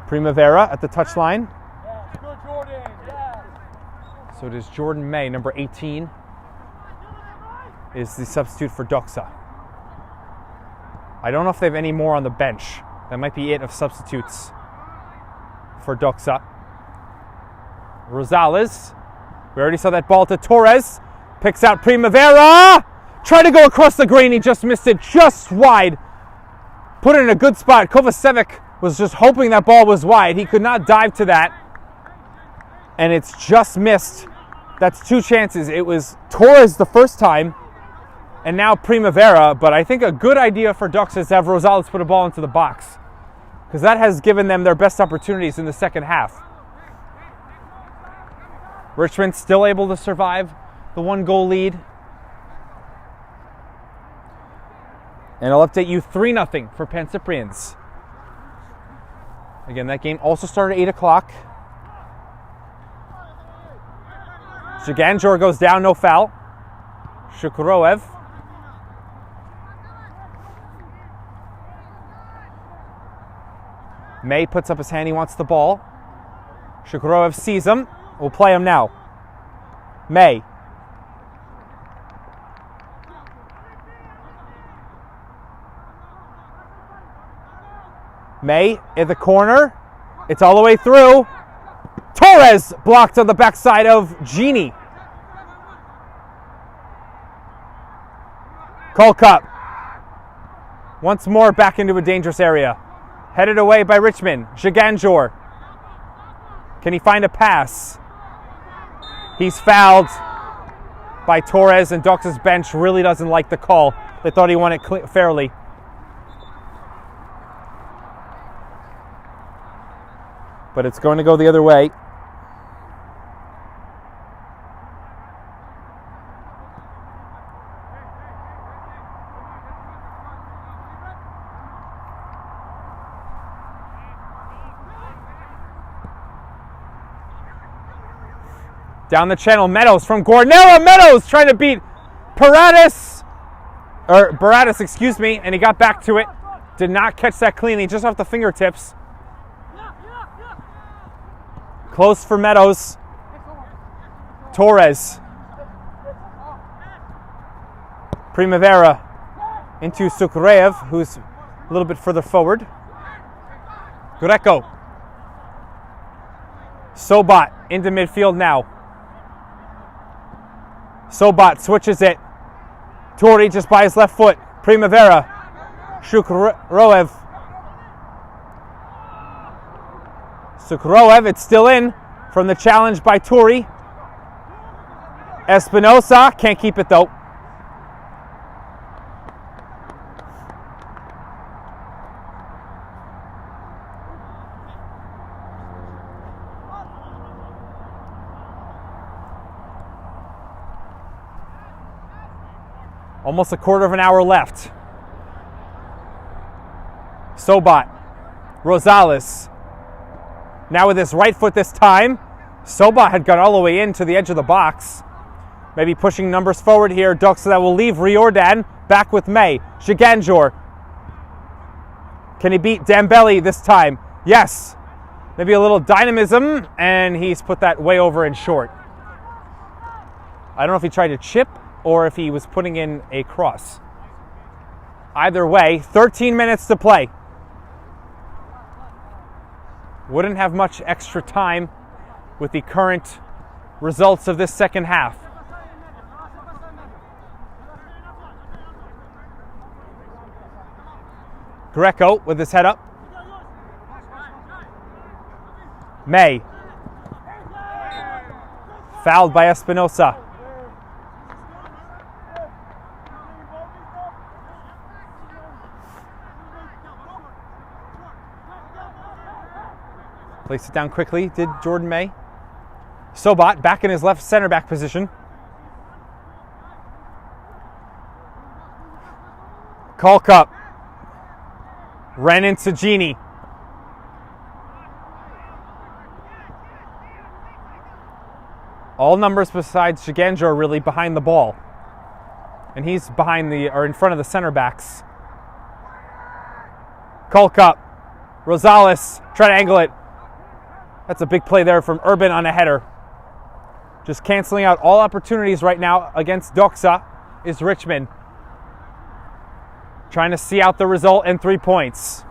Primavera at the touchline. So it is Jordan May, number 18, is the substitute for Doxa. I don't know if they have any more on the bench. That might be it of substitutes for Doxa. Rosales. We already saw that ball to Torres. Picks out Primavera. Tried to go across the green. He just missed it just wide. Put it in a good spot. Kovacevic was just hoping that ball was wide. He could not dive to that. And it's just missed. That's two chances. It was Torres the first time. And now Primavera, but I think a good idea for Doxa is to have Rosales put a ball into the box, because that has given them their best opportunities in the second half. Richmond still able to survive the 1-goal lead. And I'll update you 3-0 for Pan Cyprians. Again, that game also started at 8 o'clock. Shiganjor goes down, no foul. Sukroev. May puts up his hand, he wants the ball. Sukroev sees him, will play him now. May. May in the corner. It's all the way through. Torres blocked on the backside of Genie. Colcup. Once more back into a dangerous area. Headed away by Richmond. Shiganjor. Can he find a pass? He's fouled by Torres, and Doxa's bench really doesn't like the call. They thought he won it fairly. But it's going to go the other way. Down the channel, Meadows from Guarnera. Meadows trying to beat Baradas, excuse me, and he got back to it. Did not catch that cleanly, just off the fingertips. Close for Meadows. Torres. Primavera into Sukreev, who's a little bit further forward. Greco. Sobat into midfield now. Sobat switches it. Tori just by his left foot. Primavera. Shukroev. Sukroev, it's still in from the challenge by Tori. Espinosa can't keep it though. Almost a quarter of an hour left. Sobat. Rosales. Now with his right foot this time. Sobat had gone all the way into the edge of the box. Maybe pushing numbers forward here. Doxa that will leave Riordan back with May. Shiganjor. Can he beat Dambelli this time? Yes. Maybe a little dynamism, and he's put that way over and short. I don't know if he tried to chip or if he was putting in a cross. Either way, 13 minutes to play. Wouldn't have much extra time with the current results of this second half. Greco with his head up. May. Fouled by Espinosa. Placed it down quickly, did Jordan May. Sobat back in his left center back position. Colcup. Ran into Genie. All numbers besides Shiganjo are really behind the ball. And he's in front of the center backs. Colcup. Rosales, try to angle it. That's a big play there from Urban on a header. Just canceling out all opportunities right now against Doxa is Richmond. Trying to see out the result and 3 points.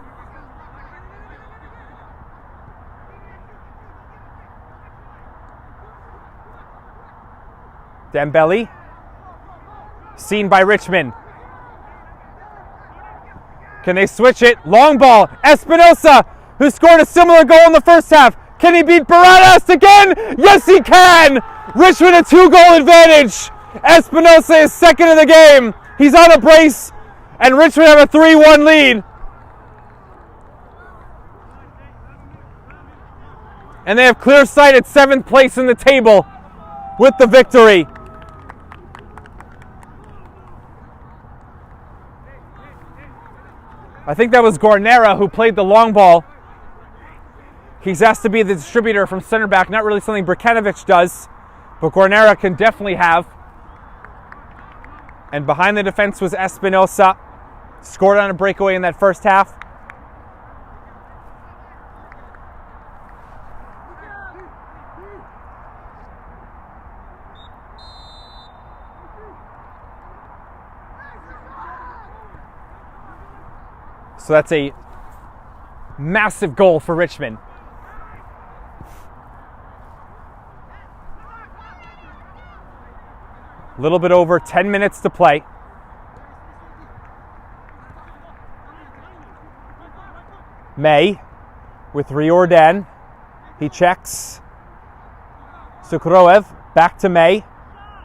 Dembele. Seen by Richmond. Can they switch it? Long ball. Espinosa, who scored a similar goal in the first half. Can he beat Baradas again? Yes, he can! Richmond a 2-goal advantage. Espinosa is second in the game. He's on a brace, and Richmond have a 3-1 lead. And they have clear sight at 7th place in the table with the victory. I think that was Guarnera who played the long ball. He's asked to be the distributor from center back, not really something Brkanovic does, but Guarnera can definitely have. And behind the defense was Espinosa. Scored on a breakaway in that first half. So that's a massive goal for Richmond. A little bit over 10 minutes to play. May with Riordan. He checks. Sukroev back to May.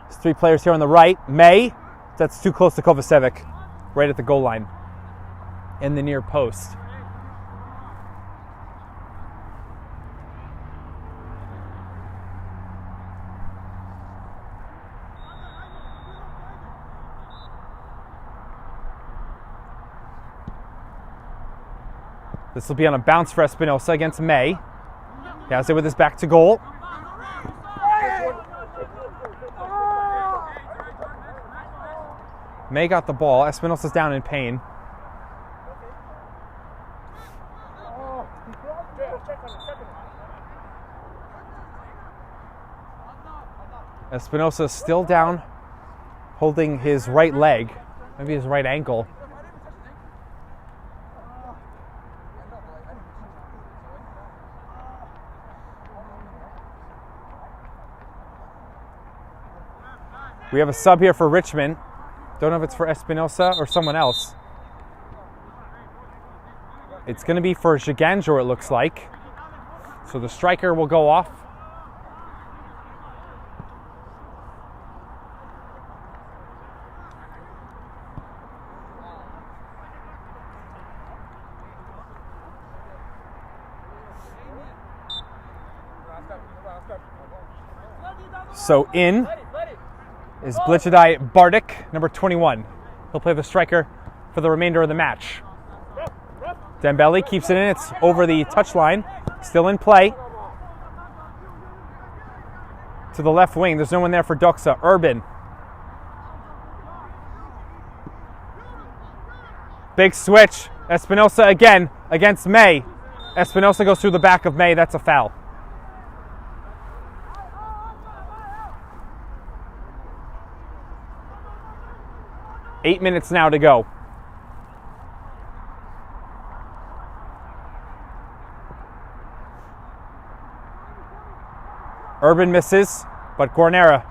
There's 3 players here on the right. May, that's too close to Kovacevic, right at the goal line in the near post. This will be on a bounce for Espinosa against May. He has it with his back to goal. May got the ball. Espinosa's down in pain. Espinosa still down, holding his right leg, maybe his right ankle. We have a sub here for Richmond. Don't know if it's for Espinosa or someone else. It's going to be for Giganjor, it looks like. So the striker will go off. So in is Blichadai Bardik, number 21. He'll play the striker for the remainder of the match. Dembele keeps it in. It's over the touchline. Still in play. To the left wing. There's no one there for Doxa. Urban. Big switch. Espinosa again against May. Espinosa goes through the back of May. That's a foul. Eight minutes now to go. Urban misses, but Guarnera.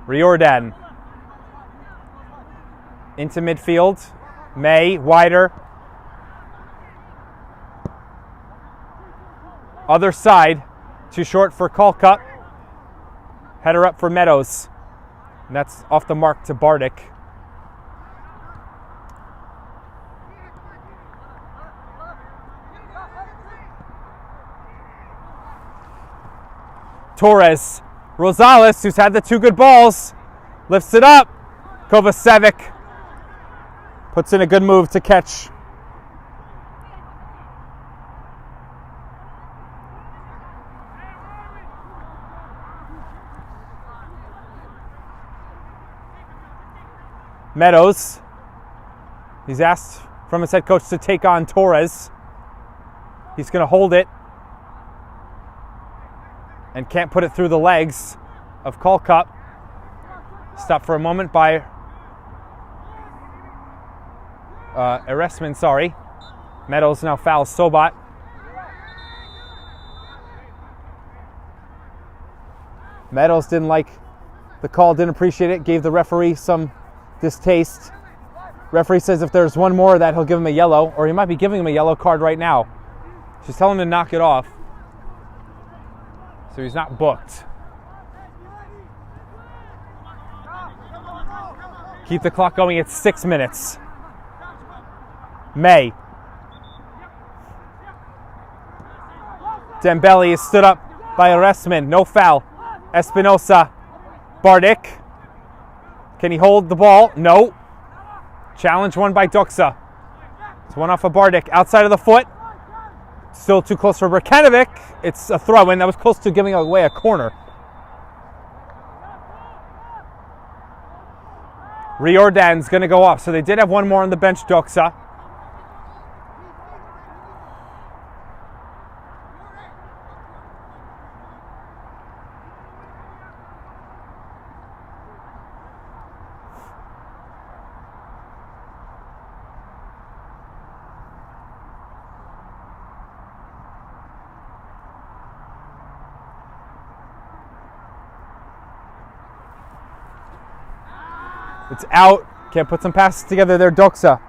Riordan. Into midfield. May, wider. Other side, too short for Kolkut. Header up for Meadows. And that's off the mark to Bardik. Torres. Rosales, who's had the 2 good balls, lifts it up. Kovacevic puts in a good move to catch. Meadows, he's asked from his head coach to take on Torres. He's going to hold it and can't put it through the legs of Kolkut. Stopped for a moment by Eresman, sorry. Meadows now fouls Sobat. Meadows didn't like the call, didn't appreciate it, gave the referee some distaste. Referee says if there's one more of that, he'll give him a yellow, or he might be giving him a yellow card right now. Just tell him to knock it off. So he's not booked. Keep the clock going at 6 minutes. May. Dembele is stood up by Eresman. No foul. Espinosa. Bardik. Can he hold the ball? No. Challenge won by Doxa. It's one off of Bardik. Outside of the foot. Still too close for Brkanovic. It's a throw-in. That was close to giving away a corner. Riordan's going to go off. So they did have one more on the bench, Doxa. It's out. Can't put some passes together there, Doxa.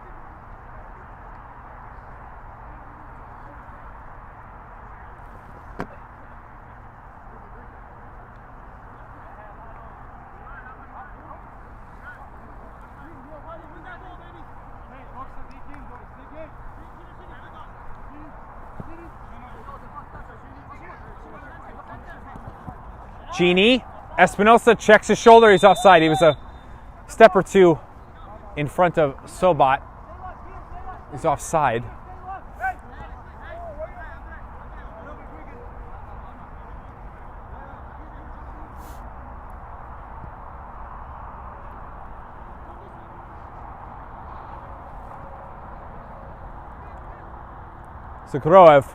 Genie. Espinosa checks his shoulder. He's offside. He was a step or two in front of Sobat. He's offside. Sukroev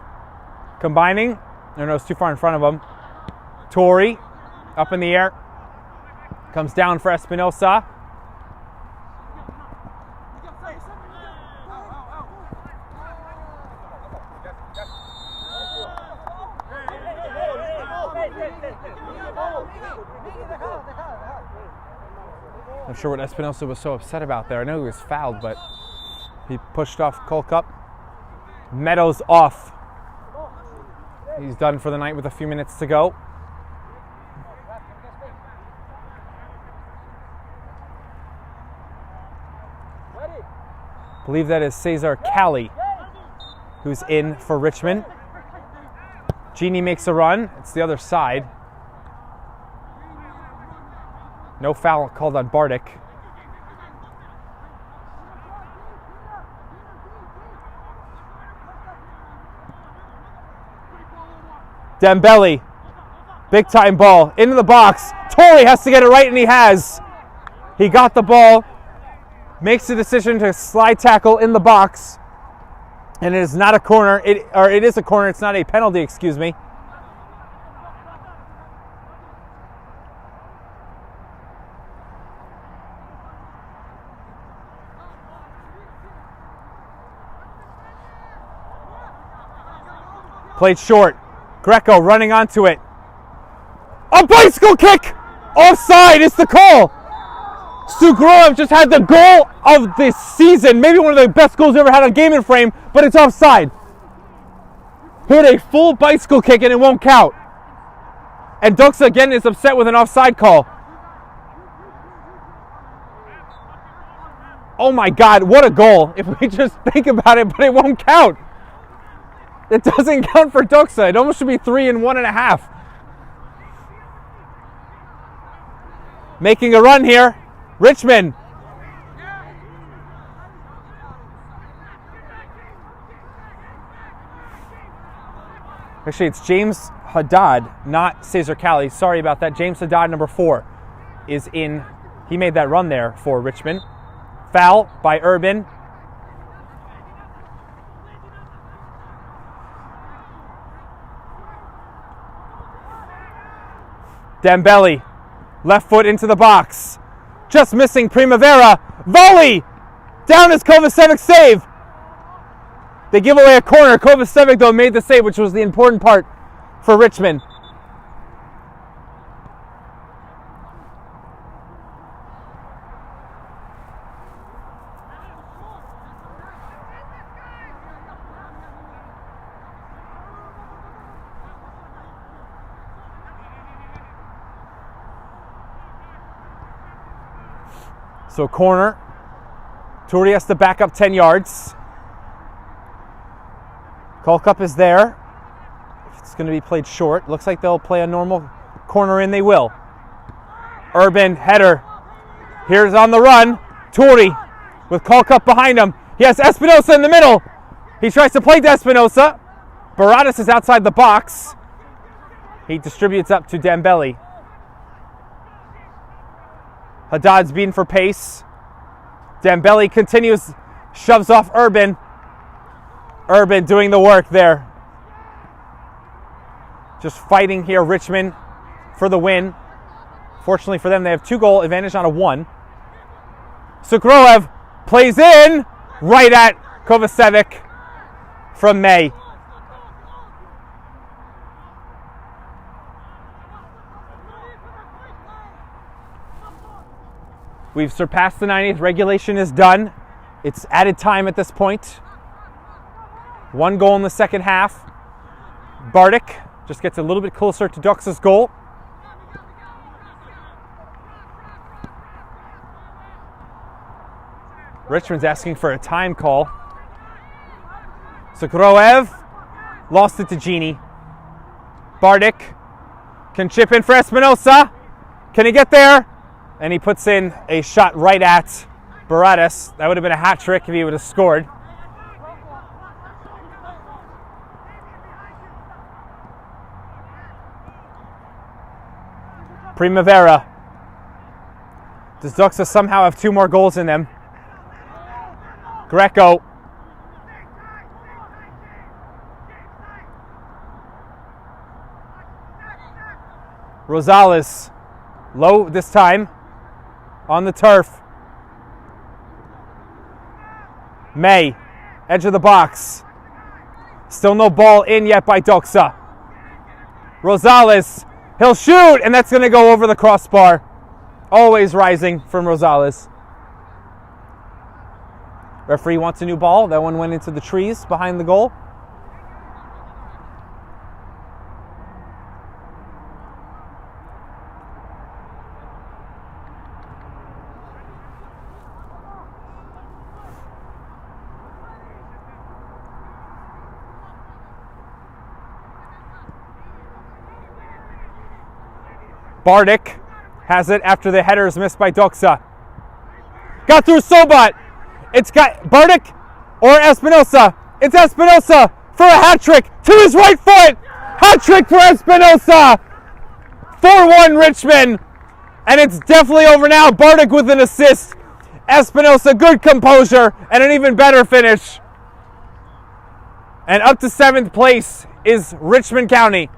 combining. No, it's too far in front of him. Tori up in the air. Comes down for Espinosa. Not sure what Espinosa was so upset about there. I know he was fouled, but he pushed off Kolkup. Meadows off. He's done for the night with a few minutes to go. I believe that is Cesar Cali, who's in for Richmond. Genie makes a run. It's the other side. No foul called on Bardic. Dembele, big time ball into the box. Tori has to get it right, and he has. He got the ball, makes the decision to slide tackle in the box, and it is not a corner. It is a corner. It's not a penalty. Excuse me. Played short. Greco running onto it. A bicycle kick! Offside is the call. Sugroev just had the goal of this season. Maybe one of the best goals ever had on Game and Frame, but it's offside. Hit a full bicycle kick and it won't count. And Doxa again is upset with an offside call. Oh my God, what a goal. If we just think about it, but it won't count. It doesn't count for Doxa. It almost should be 3 and 1.5. Making a run here. Richmond. Actually, it's James Haddad, not Cesar Cali. Sorry about that. James Haddad, number 4, is in. He made that run there for Richmond. Foul by Urban. Dembele, left foot into the box. Just missing Primavera. Volley! Down is Kovacevic's save. They give away a corner. Kovacevic, though, made the save, which was the important part for Richmond. So corner. Turi has to back up 10 yards. Kolkup is there. It's going to be played short. Looks like they'll play a normal corner in. They will. Urban header. Here's on the run. Turi with Kolkup behind him. He has Espinosa in the middle. He tries to play to Espinosa. Baradas is outside the box. He distributes up to Dembele. Haddad's beaten for pace. Dembele continues, shoves off Urban. Urban doing the work there. Just fighting here, Richmond, for the win. Fortunately for them, they have 2-goal advantage on a 1. Sukroev plays in, right at Kovacevic from May. We've surpassed the 90th. Regulation is done. It's added time at this point. 1 goal in the second half. Bartek just gets a little bit closer to Doxa's goal. Richmond's asking for a time call. Sakroev lost it to Genie. Bartek can chip in for Espinosa. Can he get there? And he puts in a shot right at Baradas. That would have been a hat trick if he would have scored. Primavera. Does Doxa somehow have 2 more goals in them? Greco. Rosales. Low this time. On the turf. May. Edge of the box. Still no ball in yet by Doxa. Rosales. He'll shoot, and that's going to go over the crossbar. Always rising from Rosales. Referee wants a new ball. That one went into the trees behind the goal. Bartek has it after the header is missed by Doxa. Got through Sobat. It's got Bartek or Espinosa. It's Espinosa for a hat trick to his right foot. Hat trick for Espinosa. 4-1 Richmond. And it's definitely over now. Bartek with an assist. Espinosa, good composure and an even better finish. And up to 7th place is Richmond County.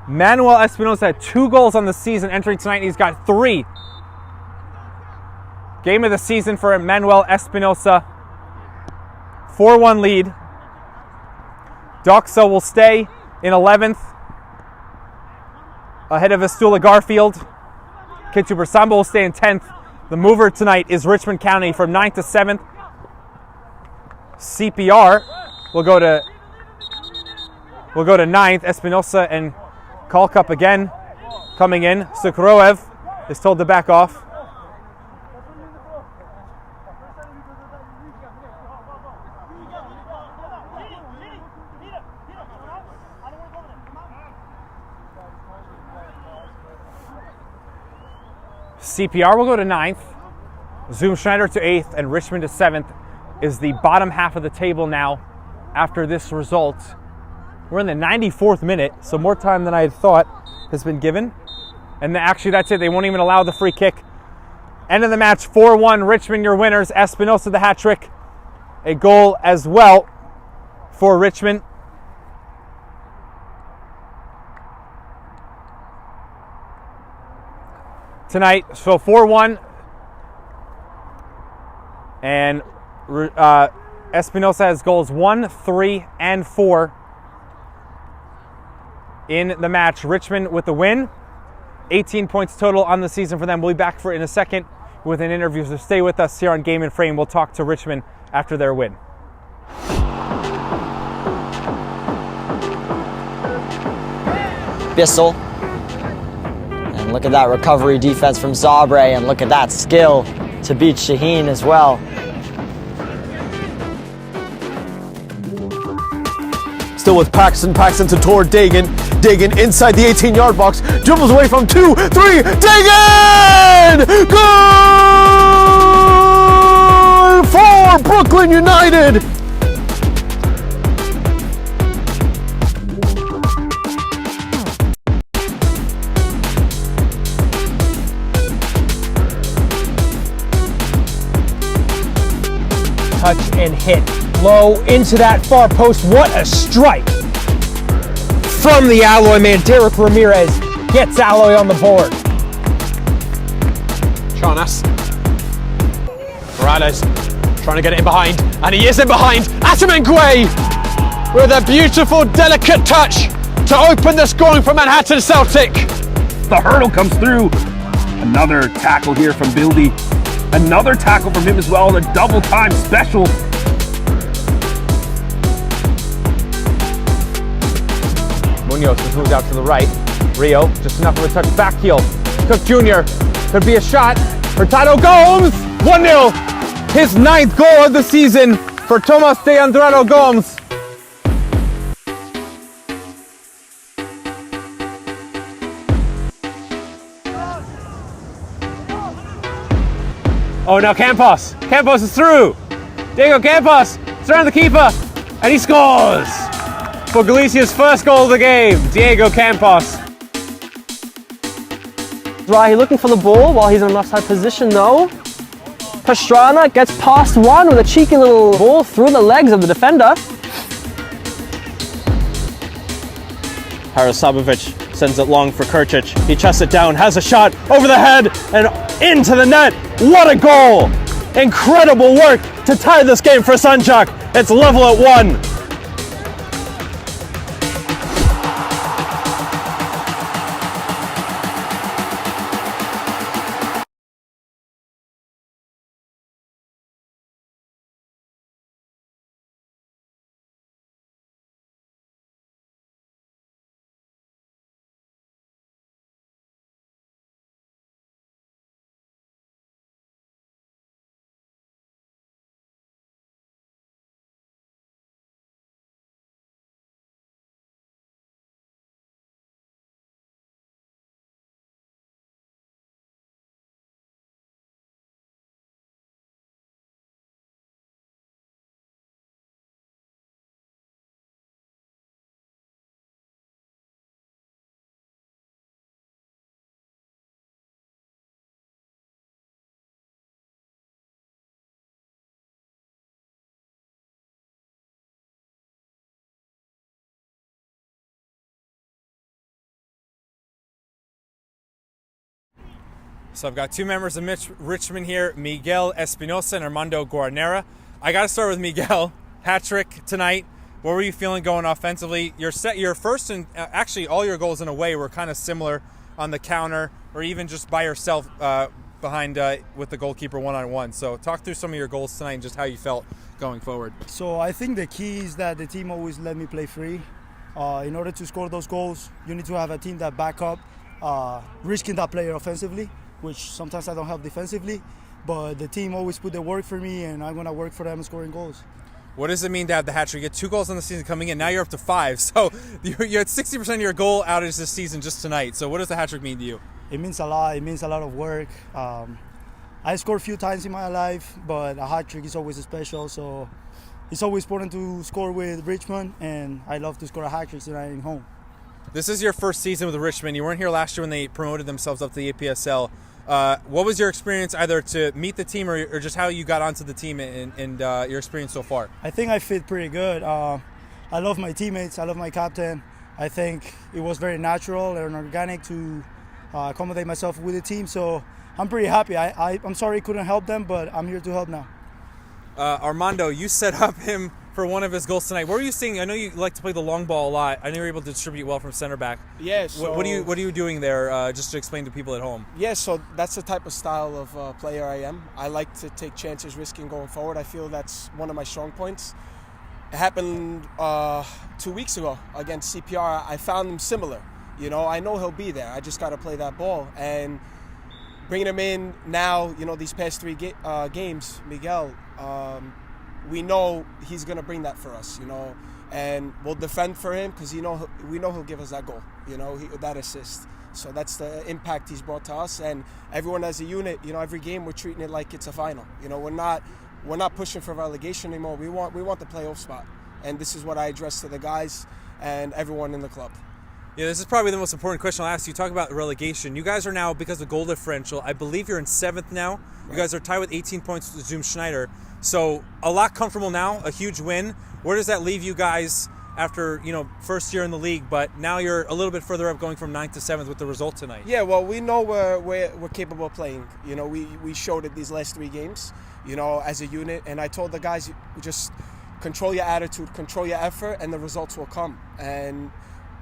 Manuel Espinosa had 2 goals on the season entering tonight, and he's got 3. Game of the season for Manuel Espinosa. 4-1 lead. Doxa will stay in 11th, ahead of Astula Garfield. Kituber Samba will stay in 10th. The mover tonight is Richmond County from 9th to 7th. CPR will go to 9th. Espinosa and Kalkup again coming in. Sakroev is told to back off. CPR will go to 9th. Zoom Schneider to 8th, and Richmond to 7th is the bottom half of the table now after this result. We're in the 94th minute, so more time than I had thought has been given. And actually, that's it. They won't even allow the free kick. End of the match, 4-1. Richmond, your winners. Espinosa, the hat trick. A goal as well for Richmond. Tonight, so 4-1. And Espinosa has goals 1, 3, and 4. In the match. Richmond with the win. 18 points total on the season for them. We'll be back for in a second with an interview. So stay with us here on Game and Frame. We'll talk to Richmond after their win. Bissell. And look at that recovery defense from Zabre, and look at that skill to beat Shaheen as well. Still with Paxton. Paxton to toward Dagan. Dagan inside the 18-yard box. Dribbles away from 2, 3. Dagan! Goal for Brooklyn United! Touch and hit. Low into that far post. What a strike from the Alloy man. Derek Ramirez gets Alloy on the board. Charnas. Morales trying to get it in behind, and he is in behind. Atamengwe with a beautiful, delicate touch to open the scoring for Manhattan Celtic. The hurdle comes through. Another tackle here from Bildy. Another tackle from him as well, and a double time special. Munoz just moves out to the right. Rio, just enough of a touch back heel. Cook Jr. could be a shot. Hurtado Gomes, 1-0. His 9th goal of the season for Tomas de Andrade Gomes. Oh, now Campos. Campos is through. Diego Campos, it's around the keeper, and he scores for Galicia's first goal of the game. Diego Campos. Rahi looking for the ball while he's in an offside position though. Pastrana gets past one with a cheeky little ball through the legs of the defender. Harasabovic sends it long for Kurcic. He chests it down, has a shot over the head and into the net. What a goal! Incredible work to tie this game for Sanjak. It's level at 1. So I've got two members of Richmond here, Miguel Espinosa and Armando Guarnera. I got to start with Miguel. Hat-trick tonight. What were you feeling going offensively? Your first and actually all your goals in a way were kind of similar on the counter or even just by yourself behind with the goalkeeper one-on-one. So talk through some of your goals tonight and just how you felt going forward. So I think the key is that the team always let me play free. In order to score those goals, you need to have a team that back up, risking that player offensively, which sometimes I don't have defensively, but the team always put the work for me, and I'm going to work for them scoring goals. What does it mean to have the hat-trick? You get 2 goals in the season coming in, now you're up to 5. So you had 60% of your goal outage this season just tonight. So what does the hat-trick mean to you? It means a lot. It means a lot of work. I scored a few times in my life, but a hat-trick is always special. So it's always important to score with Richmond, and I love to score a hat-trick tonight at home. This is your first season with Richmond. You weren't here last year when they promoted themselves up to the APSL. What was your experience either to meet the team or just how you got onto the team and your experience so far? I think I fit pretty good. I love my teammates. I love my captain. I think it was very natural and organic to accommodate myself with the team. So I'm pretty happy. I'm sorry I couldn't help them, but I'm here to help now. Armando, you set up him for one of his goals tonight. What were you seeing? I know you like to play the long ball a lot. I know you're able to distribute well from center back. Yes. Yeah, what are you doing there? Just to explain to people at home. Yes. So that's the type of style of player I am. I like to take chances, risking going forward. I feel that's one of my strong points. It happened 2 weeks ago against CPR. I found him similar. You know, I know he'll be there. I just got to play that ball. And bringing him in now, you know, these past 3 games, Miguel. We know he's going to bring that for us, you know, and we'll defend for him because we know he'll give us that goal, you know, that assist. So that's the impact he's brought to us, and everyone as a unit, you know, every game we're treating it like it's a final. You know, we're not pushing for relegation anymore. We want the playoff spot, and this is what I address to the guys and everyone in the club. Yeah, this is probably the most important question I'll ask you. Talk about relegation. You guys are now, because of goal differential, I believe you're in 7th now. You guys are tied with 18 points with Zoom Schneider. So a lot comfortable now, a huge win. Where does that leave you guys after, you know, first year in the league, but now you're a little bit further up going from 9th to 7th with the result tonight? Yeah, well, we know we're capable of playing. You know, we showed it these last 3 games. as a unit. And I told the guys, just control your attitude, control your effort, and the results will come. And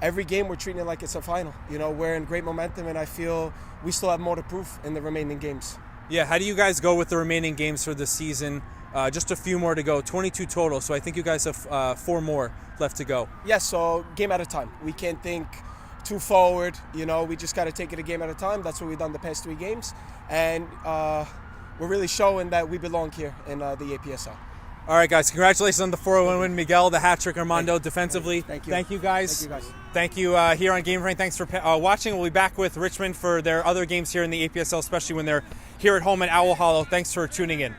every game we're treating it like it's a final. We're in great momentum, and I feel we still have more to prove in the remaining games. Yeah, how do you guys go with the remaining games for the season? Just a few more to go, 22 total, so I think you guys have 4 more left to go. Yes, so game at a time. We can't think too forward, we just got to take it a game at a time. That's what we've done the past 3 games, and we're really showing that we belong here in the APSL. All right, guys, congratulations on the 4-1 win. Miguel, the hat trick, Armando defensively. Thank you. Thank you, guys. Thank you, guys. Thank you here on Game Frame. Thanks for watching. We'll be back with Richmond for their other games here in the APSL, especially when they're here at home at Owl Hollow. Thanks for tuning in.